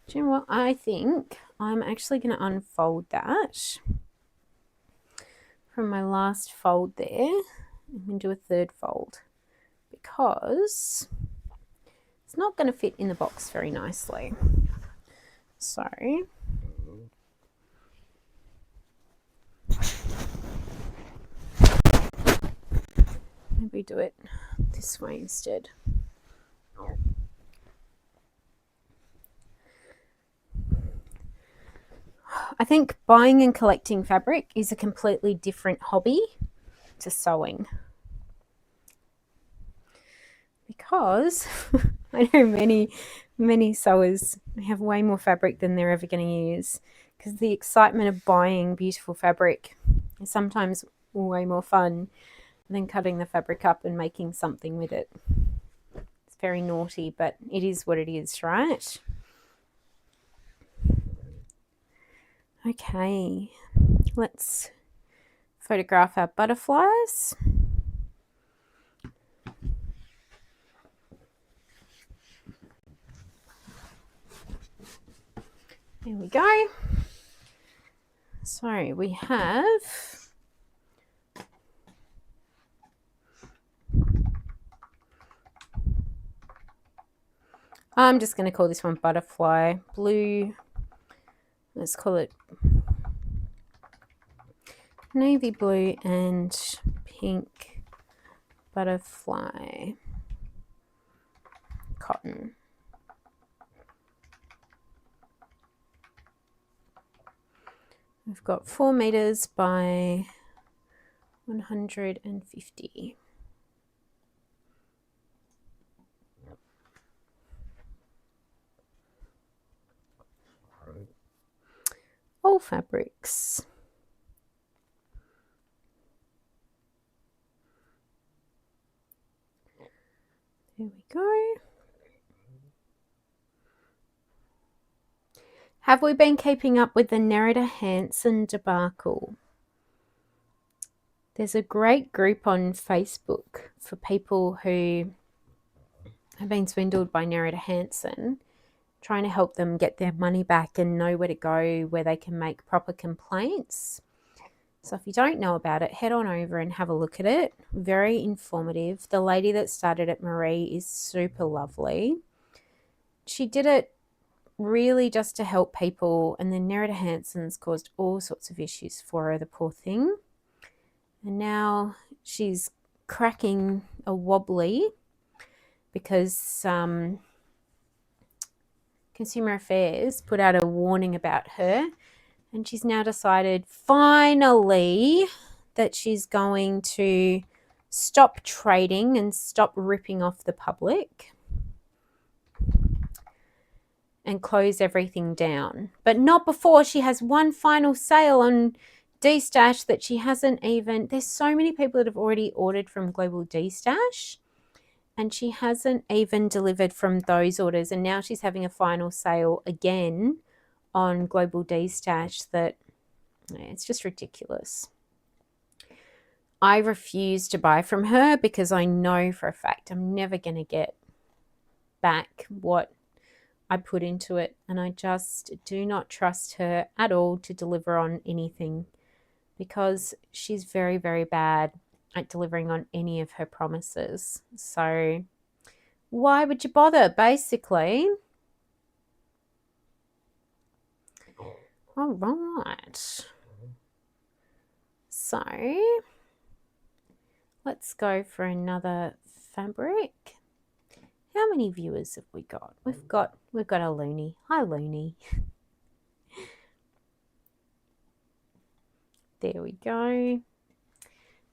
Speaker 1: Do you know what? I think I'm actually going to unfold that from my last fold there. I'm going to do a third fold because it's not going to fit in the box very nicely. So maybe do it this way instead. I think buying and collecting fabric is a completely different hobby to sewing. Because I know many sewers have way more fabric than they're ever going to use, because the excitement of buying beautiful fabric is sometimes way more fun than cutting the fabric up and making something with it. It's very naughty, but it is what it is, right? Okay, let's photograph our butterflies. There we go. So we have I'm just going to call this one butterfly blue. Let's call it navy blue and pink butterfly cotton. We've got 4 meters by 150. All fabrics. There we go. Have we been keeping up with the Nerida Hansen debacle? There's a great group on Facebook for people who have been swindled by Nerida Hansen, trying to help them get their money back and know where to go, where they can make proper complaints. So if you don't know about it, head on over and have a look at it. Very informative. The lady that started it, Marie, is super lovely. She did it really just to help people, and then Nerida Hansen's caused all sorts of issues for her, the poor thing. And now she's cracking a wobbly because Consumer Affairs put out a warning about her, and she's now decided finally that she's going to stop trading and stop ripping off the public and close everything down. But not before she has one final sale on D-Stash that she hasn't even... There's so many people that have already ordered from Global D-Stash, and she hasn't even delivered from those orders. And now she's having a final sale again on Global D-Stash that... It's just ridiculous. I refuse to buy from her because I know for a fact I'm never going to get back what I put into it. And I just do not trust her at all to deliver on anything because she's very, very bad at delivering on any of her promises. So why would you bother, basically? All right. So let's go for another fabric. How many viewers have we got? We've got a Looney. Hi, Looney. There we go.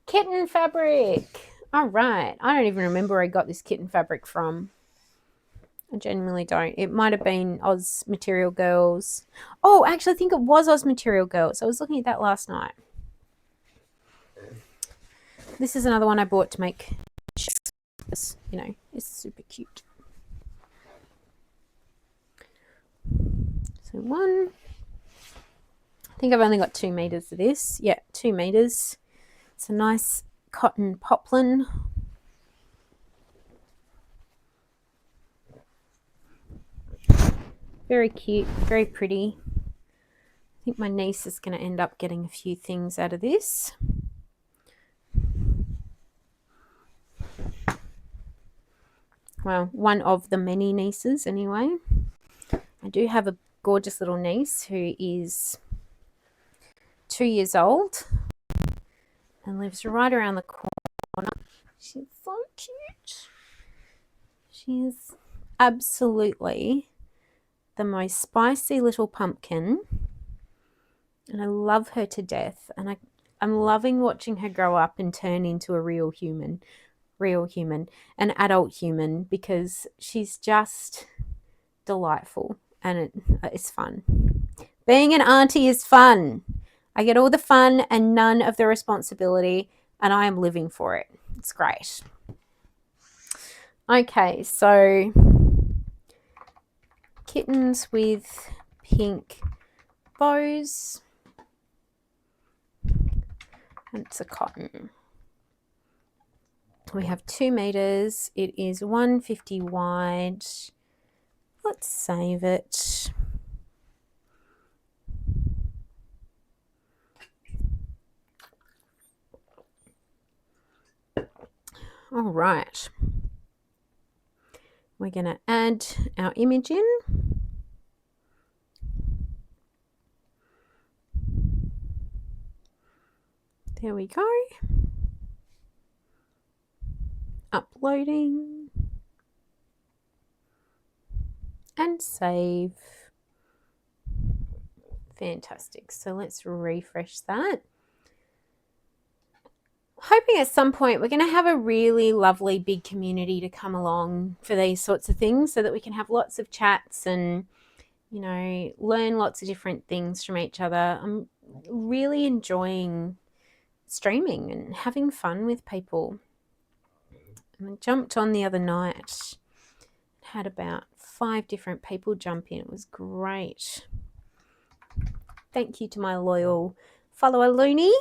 Speaker 1: Kitten fabric. All right. I don't even remember where I got this kitten fabric from. I genuinely don't. It might have been Oz Material Girls. Oh, actually, I think it was Oz Material Girls. I was looking at that last night. This is another one I bought to make. You know, it's super cute. So one. I think I've only got 2 meters of this. Yeah, 2 meters. It's a nice cotton poplin. Very cute, very pretty. I think my niece is going to end up getting a few things out of this. Well, one of the many nieces anyway. I do have a gorgeous little niece who is 2 years old and lives right around the corner. She's so cute. She is absolutely the most spicy little pumpkin, and I love her to death. And I'm loving watching her grow up and turn into a real human, an adult human, because she's just delightful and it's fun. Being an auntie is fun. I get all the fun and none of the responsibility, and I am living for it. It's great. Okay, so kittens with pink bows. And it's a cotton. We have 2 meters. It is 150 wide. Let's save it. All right. We're going to add our image in. There we go. Uploading. And save. Fantastic. So let's refresh that. Hoping at some point we're going to have a really lovely big community to come along for these sorts of things so that we can have lots of chats and, you know, learn lots of different things from each other. I'm really enjoying streaming and having fun with people. I jumped on the other night, had about 5 different people jump in. It was great. Thank you to my loyal follower Looney.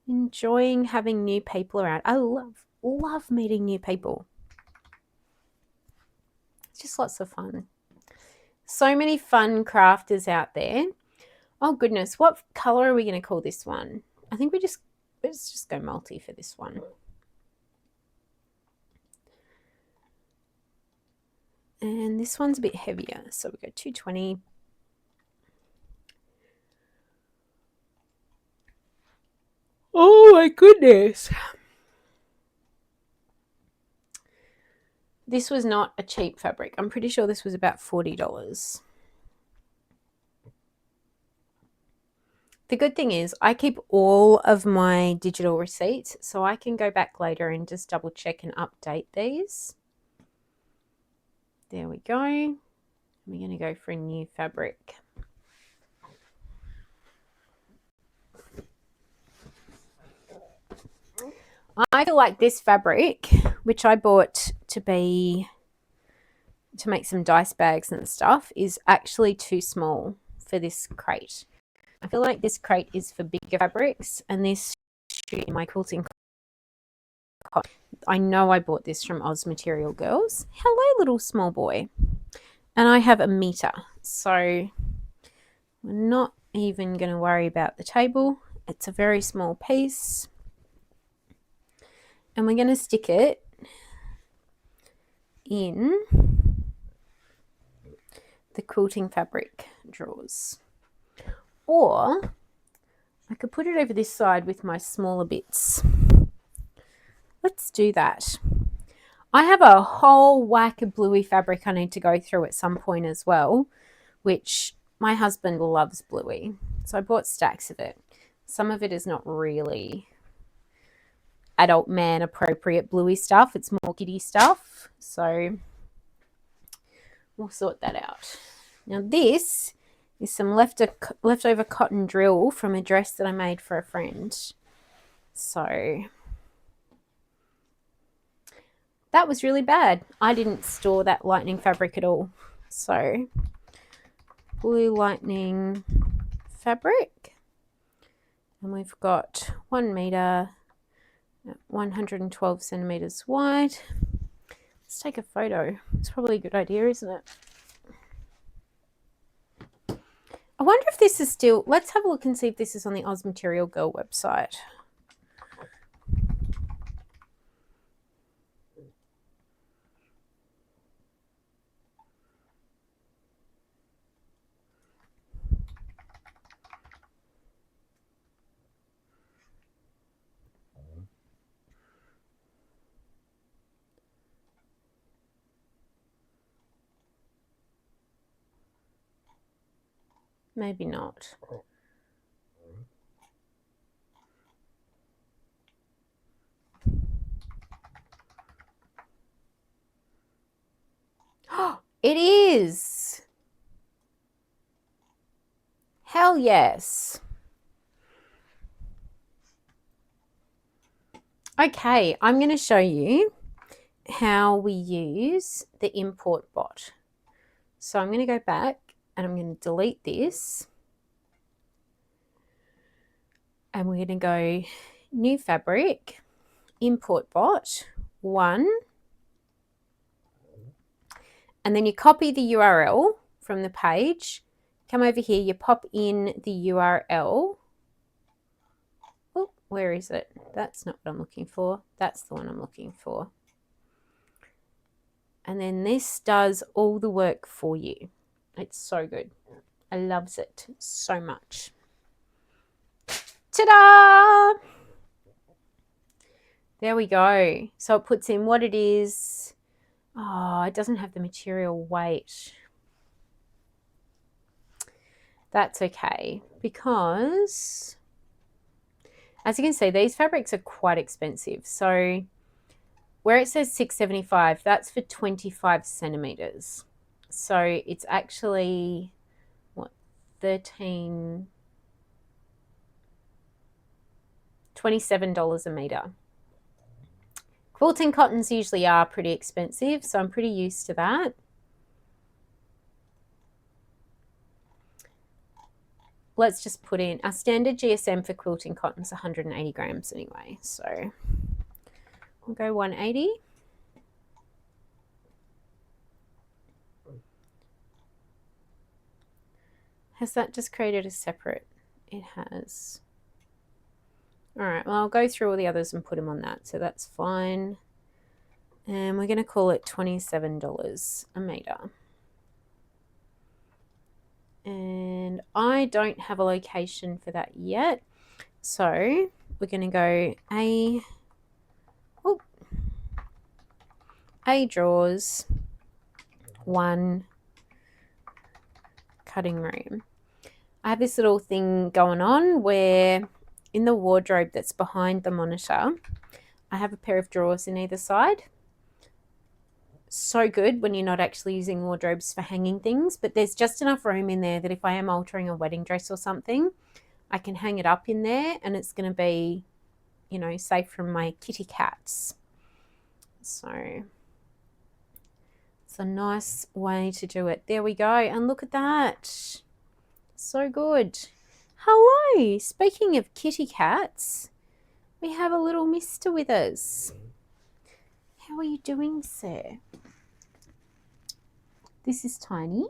Speaker 1: Enjoying having new people around. I love meeting new people. It's just lots of fun. So many fun crafters out there. Oh goodness, what color are we going to call this one? I think let's just go multi for this one. And this one's a bit heavier, so we go 220. Oh my goodness. This was not a cheap fabric. I'm pretty sure this was about $40. The good thing is I keep all of my digital receipts, so I can go back later and just double check and update these. There we go. We're going to go for a new fabric. I feel like this fabric, which I bought to make some dice bags and stuff, is actually too small for this crate. I feel like this crate is for bigger fabrics, and this should be my quilting. I know I bought this from Oz Material Girls. Hello, little small boy. And I have a meter, so we're not even going to worry about the table. It's a very small piece. And we're going to stick it in the quilting fabric drawers. Or I could put it over this side with my smaller bits. Let's do that. I have a whole whack of bluey fabric I need to go through at some point as well, which my husband loves bluey. So I bought stacks of it. Some of it is not really adult man appropriate bluey stuff. It's more kiddie stuff. So we'll sort that out. Now this is some leftover cotton drill from a dress that I made for a friend. So that was really bad. I didn't store that lightning fabric at all. So blue lightning fabric. And we've got 1 meter, 112 centimeters wide. Let's take a photo. It's probably a good idea, isn't it? I wonder if this is still, let's have a look and see if this is on the Oz Material Girl website. Maybe not. Oh, it is. Hell yes. Okay, I'm going to show you how we use the import bot. So I'm going to go back and I'm going to delete this. And we're going to go new fabric, import bot 1. And then you copy the URL from the page. Come over here, you pop in the URL. Oh, where is it? That's not what I'm looking for. That's the one I'm looking for. And then this does all the work for you. It's so good. I loves it so much. Ta-da! There we go. So it puts in what it is. Oh, it doesn't have the material weight. That's okay, because as you can see, these fabrics are quite expensive. So where it says $6.75, that's for 25 centimeters. So it's actually what, $27 a meter. Quilting cottons usually are pretty expensive, so I'm pretty used to that. Let's just put in our standard GSM for quilting cotton is 180 grams anyway, so we'll go 180. Has that just created a separate? It has. All right, well, I'll go through all the others and put them on that, so that's fine. And we're going to call it $27 a meter. And I don't have a location for that yet, so we're going to go A drawers, 1 cutting room. I have this little thing going on where in the wardrobe that's behind the monitor, I have a pair of drawers in either side. So good when you're not actually using wardrobes for hanging things, but there's just enough room in there that if I am altering a wedding dress or something, I can hang it up in there and it's going to be, you know, safe from my kitty cats. So it's a nice way to do it. There we go. And look at that. So good. Hello. Speaking of kitty cats, we have a little mister with us. How are you doing, sir? This is Tiny.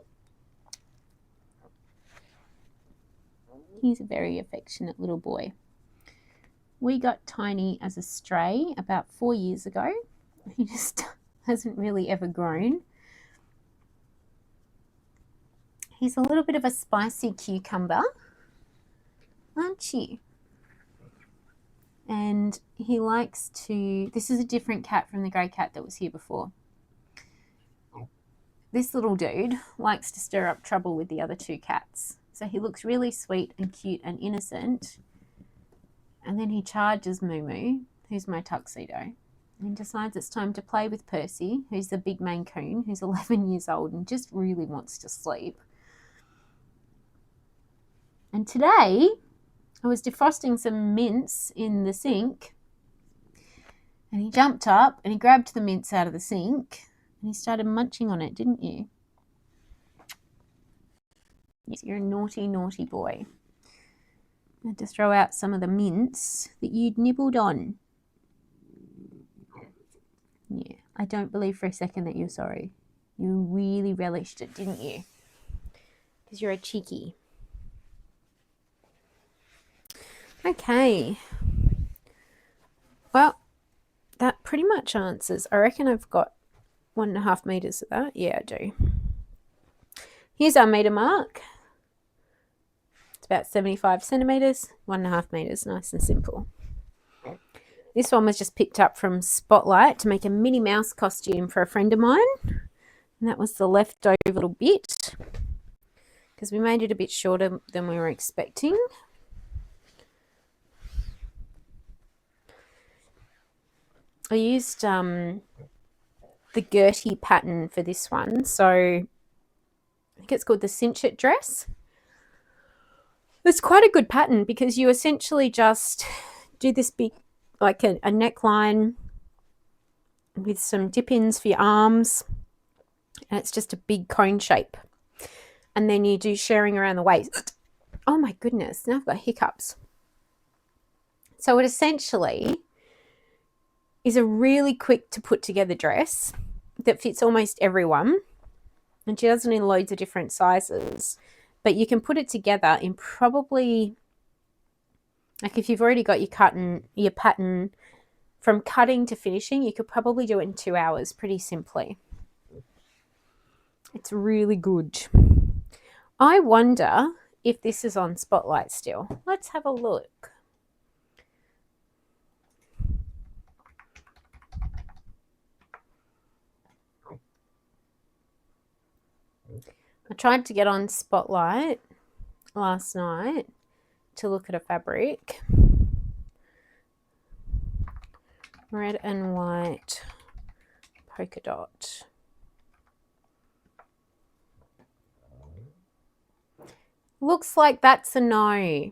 Speaker 1: He's a very affectionate little boy. We got Tiny as a stray about 4 years ago. He just hasn't really ever grown. He's a little bit of a spicy cucumber, aren't you? And he likes to, this is a different cat from the grey cat that was here before. This little dude likes to stir up trouble with the other 2 cats. So he looks really sweet and cute and innocent. And then he charges Moo Moo, who's my tuxedo, and decides it's time to play with Percy, who's the big Maine Coon, who's 11 years old and just really wants to sleep. And today, I was defrosting some mince in the sink, and he jumped up and he grabbed the mince out of the sink and he started munching on it, didn't you? Yes, you're a naughty, naughty boy. I had to throw out some of the mince that you'd nibbled on. Yeah, I don't believe for a second that you're sorry. You really relished it, didn't you? Because you're a cheeky. Okay. Well, that pretty much answers. I reckon I've got 1.5 meters of that. Yeah, I do. Here's our meter mark. It's about 75 centimeters, 1.5 meters, nice and simple. This one was just picked up from Spotlight to make a Minnie Mouse costume for a friend of mine. And that was the leftover little bit because we made it a bit shorter than we were expecting. I used the Gertie pattern for this one. So I think it's called the Cinch It dress. It's quite a good pattern because you essentially just do this big, like a neckline with some dip-ins for your arms. And it's just a big cone shape. And then you do sharing around the waist. Oh my goodness, now I've got hiccups. So it essentially is a really quick to put together dress that fits almost everyone. And she does it in loads of different sizes. But you can put it together in probably, like if you've already got your pattern from cutting to finishing, you could probably do it in 2 hours pretty simply. It's really good. I wonder if this is on Spotlight still. Let's have a look. I tried to get on Spotlight last night to look at a fabric. Red and white polka dot. Looks like that's a no.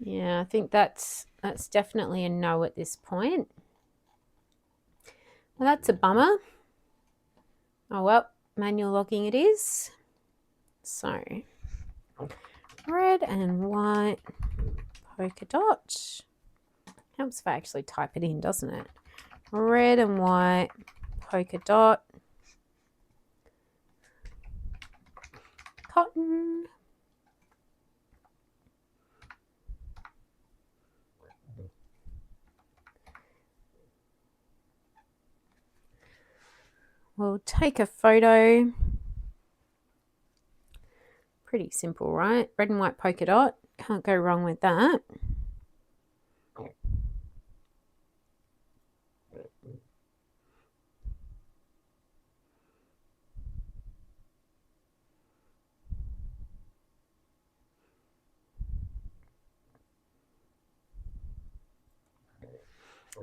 Speaker 1: Yeah, I think that's definitely a no at this point. Well, that's a bummer. Oh well, manual logging it is. So, red and white polka dot. Helps if I actually type it in, doesn't it? Red and white polka dot. Cotton. We'll take a photo. Pretty simple, right? Red and white polka dot. Can't go wrong with that.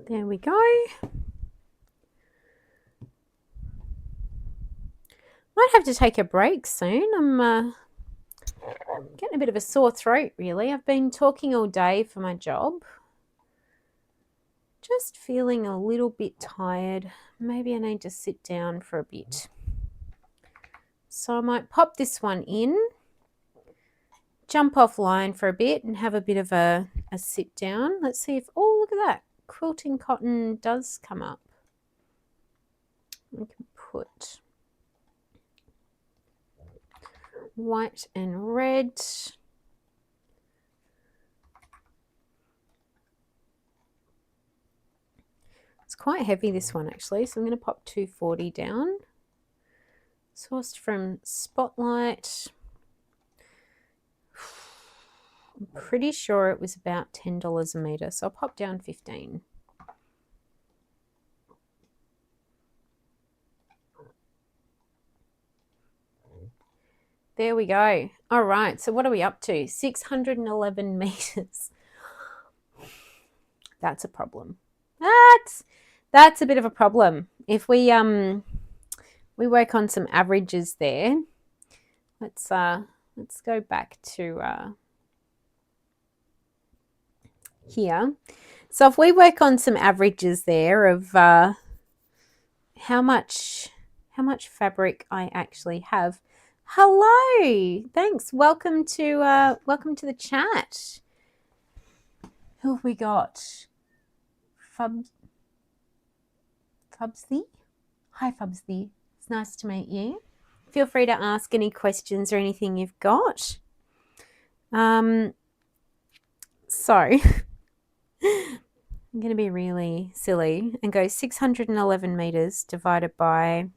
Speaker 1: There we go. Might have to take a break soon. I'm getting a bit of a sore throat, really. I've been talking all day for my job. Just feeling a little bit tired. Maybe I need to sit down for a bit. So I might pop this one in, jump offline for a bit and have a bit of a sit down. Let's see if, oh, look at that. Quilting cotton does come up. We can put white and red. It's quite heavy, this one, actually, so I'm going to pop 240 down. Sourced from Spotlight. I'm pretty sure it was about $10 a metre, so I'll pop down 15. There we go. All right, so what are we up to? 611 metres. That's a problem. That's a bit of a problem. If we work on some averages there, let's go back to here. So if we work on some averages there of how much fabric I actually have. Hello, thanks. Welcome to the chat. Who have we got? Fubsy. Hi, Fubsy. It's nice to meet you. Feel free to ask any questions or anything you've got. So I'm going to be really silly and go 611 meters divided by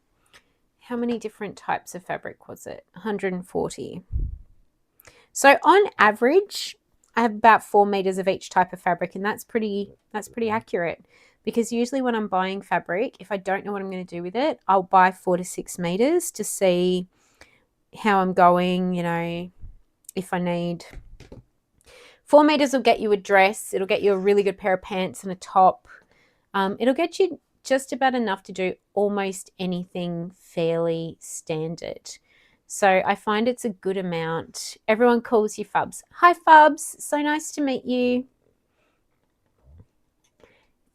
Speaker 1: how many different types of fabric was it? 140. So on average, I have about 4 meters of each type of fabric, and that's pretty accurate, because usually when I'm buying fabric, if I don't know what I'm going to do with it, I'll buy 4 to 6 meters to see how I'm going, you know, if I need. 4 meters will get you a dress. It'll get you a really good pair of pants and a top. It'll get you just about enough to do almost anything fairly standard. So I find it's a good amount. Everyone calls you Fubs. Hi, Fubs. So nice to meet you.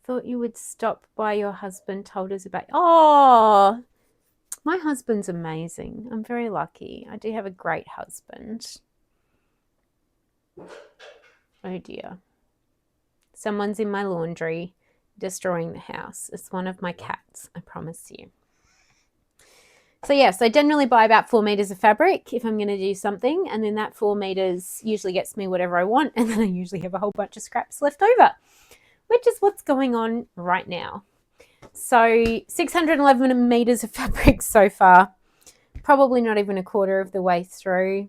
Speaker 1: Thought you would stop by. Your husband told us about. Oh, my husband's amazing. I'm very lucky. I do have a great husband. Oh dear. Someone's in my laundry destroying the house. It's one of my cats, I promise you. So yeah, so I generally buy about 4 meters of fabric if I'm going to do something, and then that 4 meters usually gets me whatever I want, and then I usually have a whole bunch of scraps left over, which is what's going on right now. So 611 meters of fabric so far, probably not even a quarter of the way through,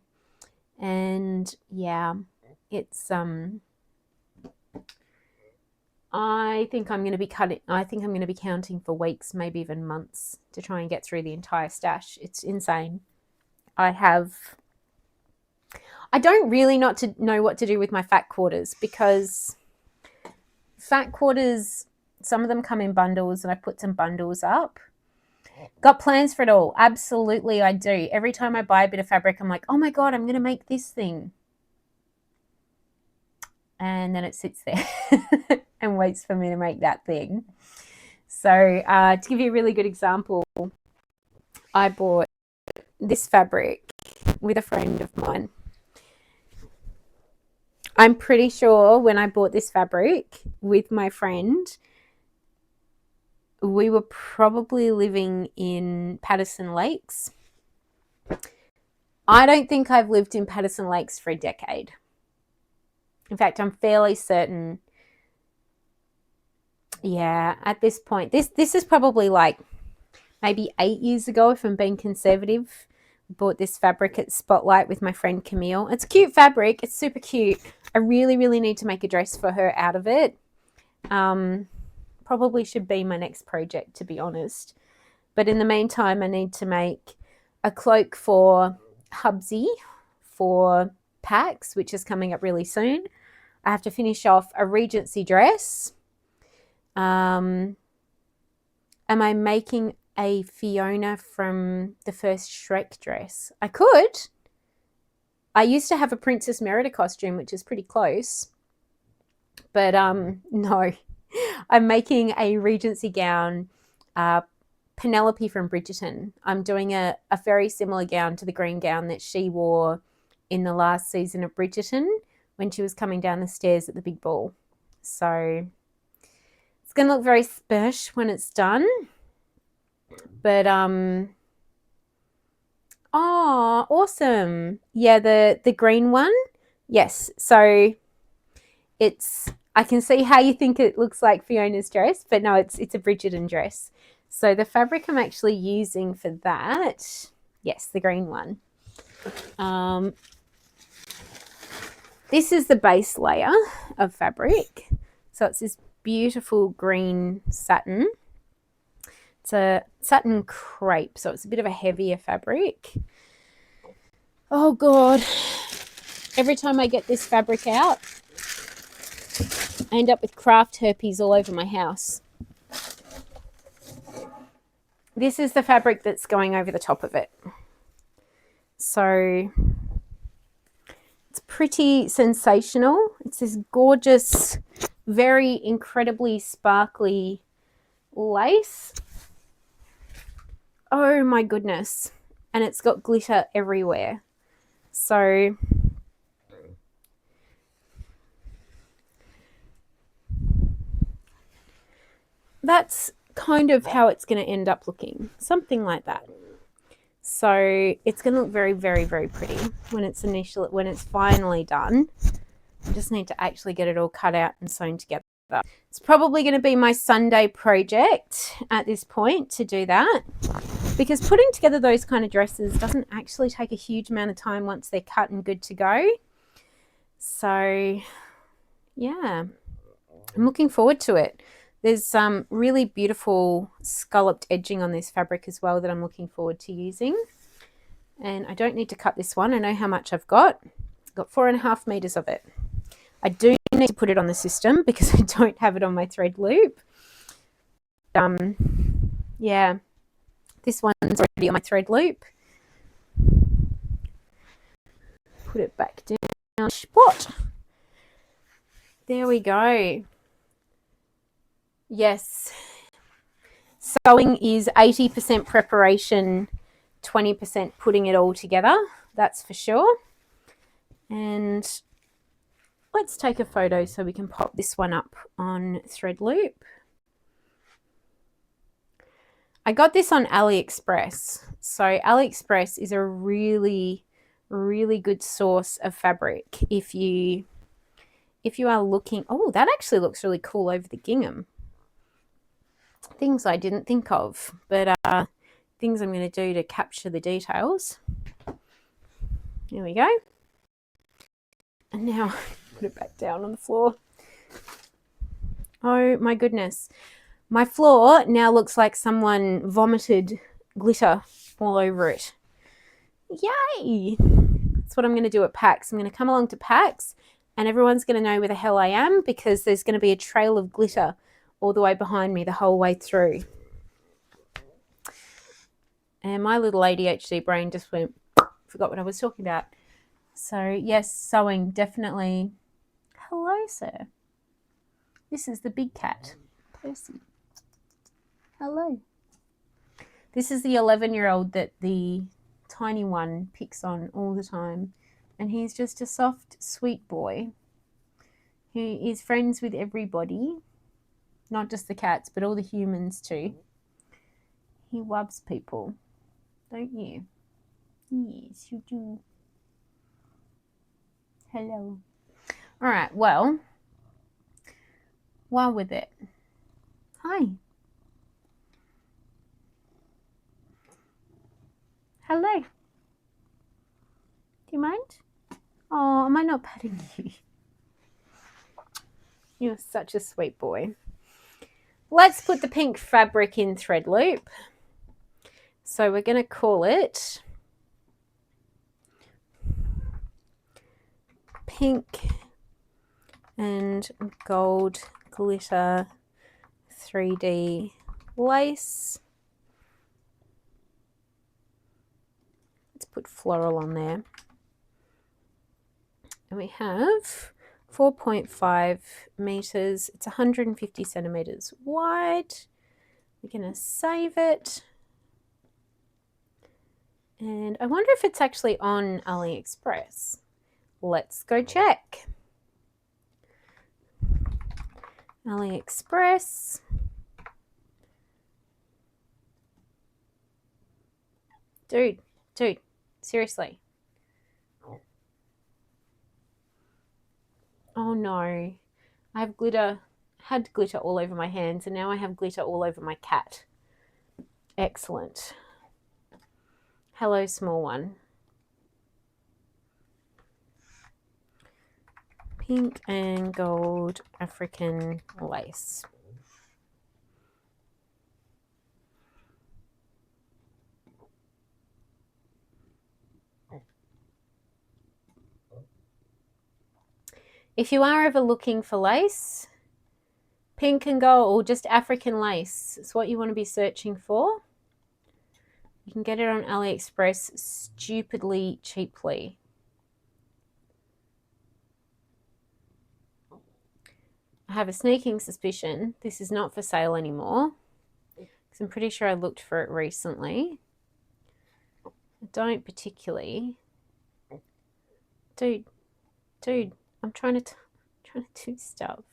Speaker 1: and yeah, it's I think I'm going to be counting for weeks, maybe even months, to try and get through the entire stash. It's insane. I don't really know what to do with my fat quarters, because fat quarters, some of them come in bundles, and I put some bundles up. Got plans for it all. Absolutely, I do. Every time I buy a bit of fabric, I'm like, oh my God, I'm going to make this thing. And then it sits there and waits for me to make that thing. So to give you a really good example, I bought this fabric with a friend of mine. I'm pretty sure when I bought this fabric with my friend, we were probably living in Patterson Lakes. I don't think I've lived in Patterson Lakes for a decade. In fact, I'm fairly certain, yeah, at this point, this is probably like maybe 8 years ago, if I'm being conservative. Bought this fabric at Spotlight with my friend Camille. It's cute fabric. It's super cute. I really, really need to make a dress for her out of it. Probably should be my next project, to be honest. But in the meantime, I need to make a cloak for Hubsy for PAX, which is coming up really soon. I have to finish off a Regency dress. Am I making a Fiona from the first Shrek dress? I could. I used to have a Princess Merida costume, which is pretty close. But no. I'm making a Regency gown, Penelope from Bridgerton. I'm doing a very similar gown to the green gown that she wore in the last season of Bridgerton when she was coming down the stairs at the big ball. So it's going to look very special when it's done. But oh, awesome. Yeah, the green one. Yes. So I can see how you think it looks like Fiona's dress, but no, it's a Bridgerton dress. So the fabric I'm actually using for that, yes, the green one. This is the base layer of fabric. So it's this beautiful green satin. It's a satin crepe, so it's a bit of a heavier fabric. Oh God, every time I get this fabric out, I end up with craft herpes all over my house. This is the fabric that's going over the top of it. So it's pretty sensational. It's this gorgeous, very incredibly sparkly lace. Oh my goodness. And it's got glitter everywhere. So that's kind of how it's going to end up looking. Something like that. So it's going to look very, very, very pretty when it's finally done. I just need to actually get it all cut out and sewn together. It's probably going to be my Sunday project at this point to do that, because putting together those kind of dresses doesn't actually take a huge amount of time once they're cut and good to go. So yeah, I'm looking forward to it. There's some really beautiful scalloped edging on this fabric as well that I'm looking forward to using. And I don't need to cut this one. I know how much I've got. I've got 4.5 meters of it. I do need to put it on the system because I don't have it on my thread loop. Yeah, this one's already on my thread loop. Put it back down. Spot. There we go. Yes. Sewing is 80% preparation, 20% putting it all together. That's for sure. And let's take a photo so we can pop this one up on thread loop. I got this on AliExpress. So AliExpress is a really, really good source of fabric if you are looking. Oh, that actually looks really cool over the gingham. Things I didn't think of, but things I'm going to do to capture the details. There we go. And now put it back down on the floor. Oh my goodness. My floor now looks like someone vomited glitter all over it. Yay! That's what I'm going to do at PAX. I'm going to come along to PAX and everyone's going to know where the hell I am because there's going to be a trail of glitter all the way behind me the whole way through. And my little ADHD brain just forgot what I was talking about. So yes, sewing, definitely. Hello, sir. This is the big cat, Percy. Hello. This is the 11-year-old that the tiny one picks on all the time. And he's just a soft, sweet boy who is friends with everybody, not just the cats, but all the humans too. He loves people, don't you? Yes, you do. Hello. All right, well, while with it, hi. Hello. Do you mind? Oh, am I not patting you? You're such a sweet boy. Let's put the pink fabric in thread loop. So we're going to call it pink and gold glitter 3D lace. Let's put floral on there. And we have 4.5 meters. It's 150 centimeters wide. We're going to save it. And I wonder if it's actually on AliExpress. Let's go check. AliExpress. Dude, seriously. Oh no, I have had glitter all over my hands and now I have glitter all over my cat. Excellent. Hello, small one. Pink and gold African lace. If you are ever looking for lace, pink and gold or just African lace is what you want to be searching for. You can get it on AliExpress stupidly cheaply. I have a sneaking suspicion this is not for sale anymore because I'm pretty sure I looked for it recently. I don't particularly. Dude, I'm trying to do stuff.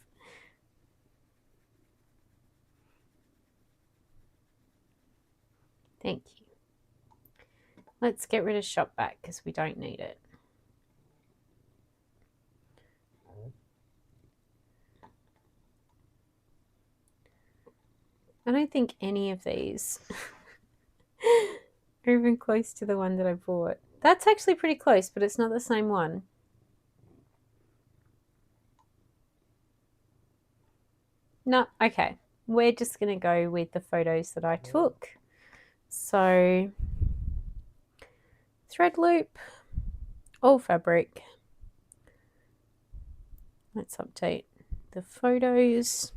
Speaker 1: Thank you. Let's get rid of shop back because we don't need it. I don't think any of these are even close to the one that I bought. That's actually pretty close, but it's not the same one. No, okay. We're just going to go with the photos that I took. So, thread loop, all fabric. Let's update the photos.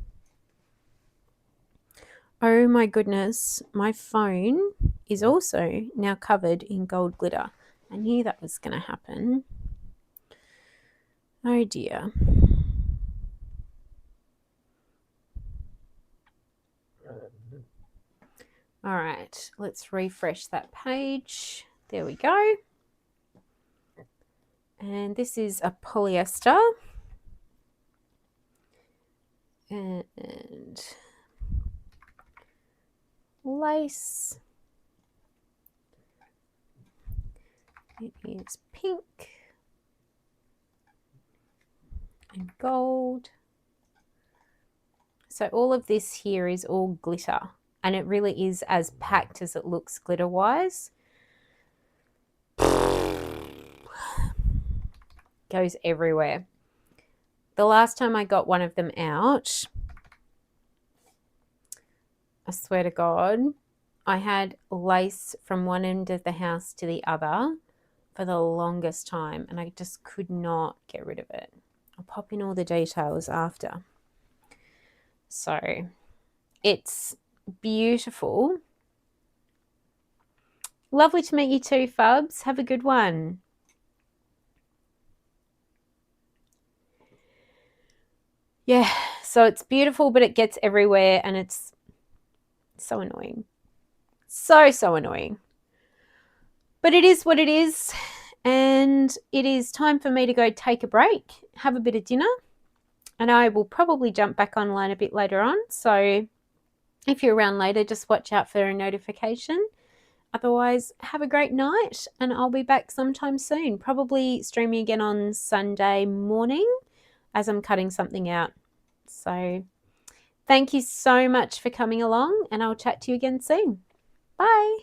Speaker 1: Oh my goodness, my phone is also now covered in gold glitter. I knew that was going to happen. Oh dear. All right, let's refresh that page. There we go. And this is a polyester. And lace. It is pink and gold. So all of this here is all glitter, and it really is as packed as it looks glitter-wise. Goes everywhere. The last time I got one of them out, I swear to God, I had lace from one end of the house to the other for the longest time, and I just could not get rid of it. I'll pop in all the details after. So it's beautiful. Lovely to meet you too, Fubs. Have a good one. Yeah, so it's beautiful, but it gets everywhere, and it's so annoying. So annoying. But it is what it is, and it is time for me to go take a break, have a bit of dinner, and I will probably jump back online a bit later on. So if you're around later, just watch out for a notification. Otherwise, have a great night, and I'll be back sometime soon, probably streaming again on Sunday morning as I'm cutting something out. So thank you so much for coming along, and I'll chat to you again soon. Bye.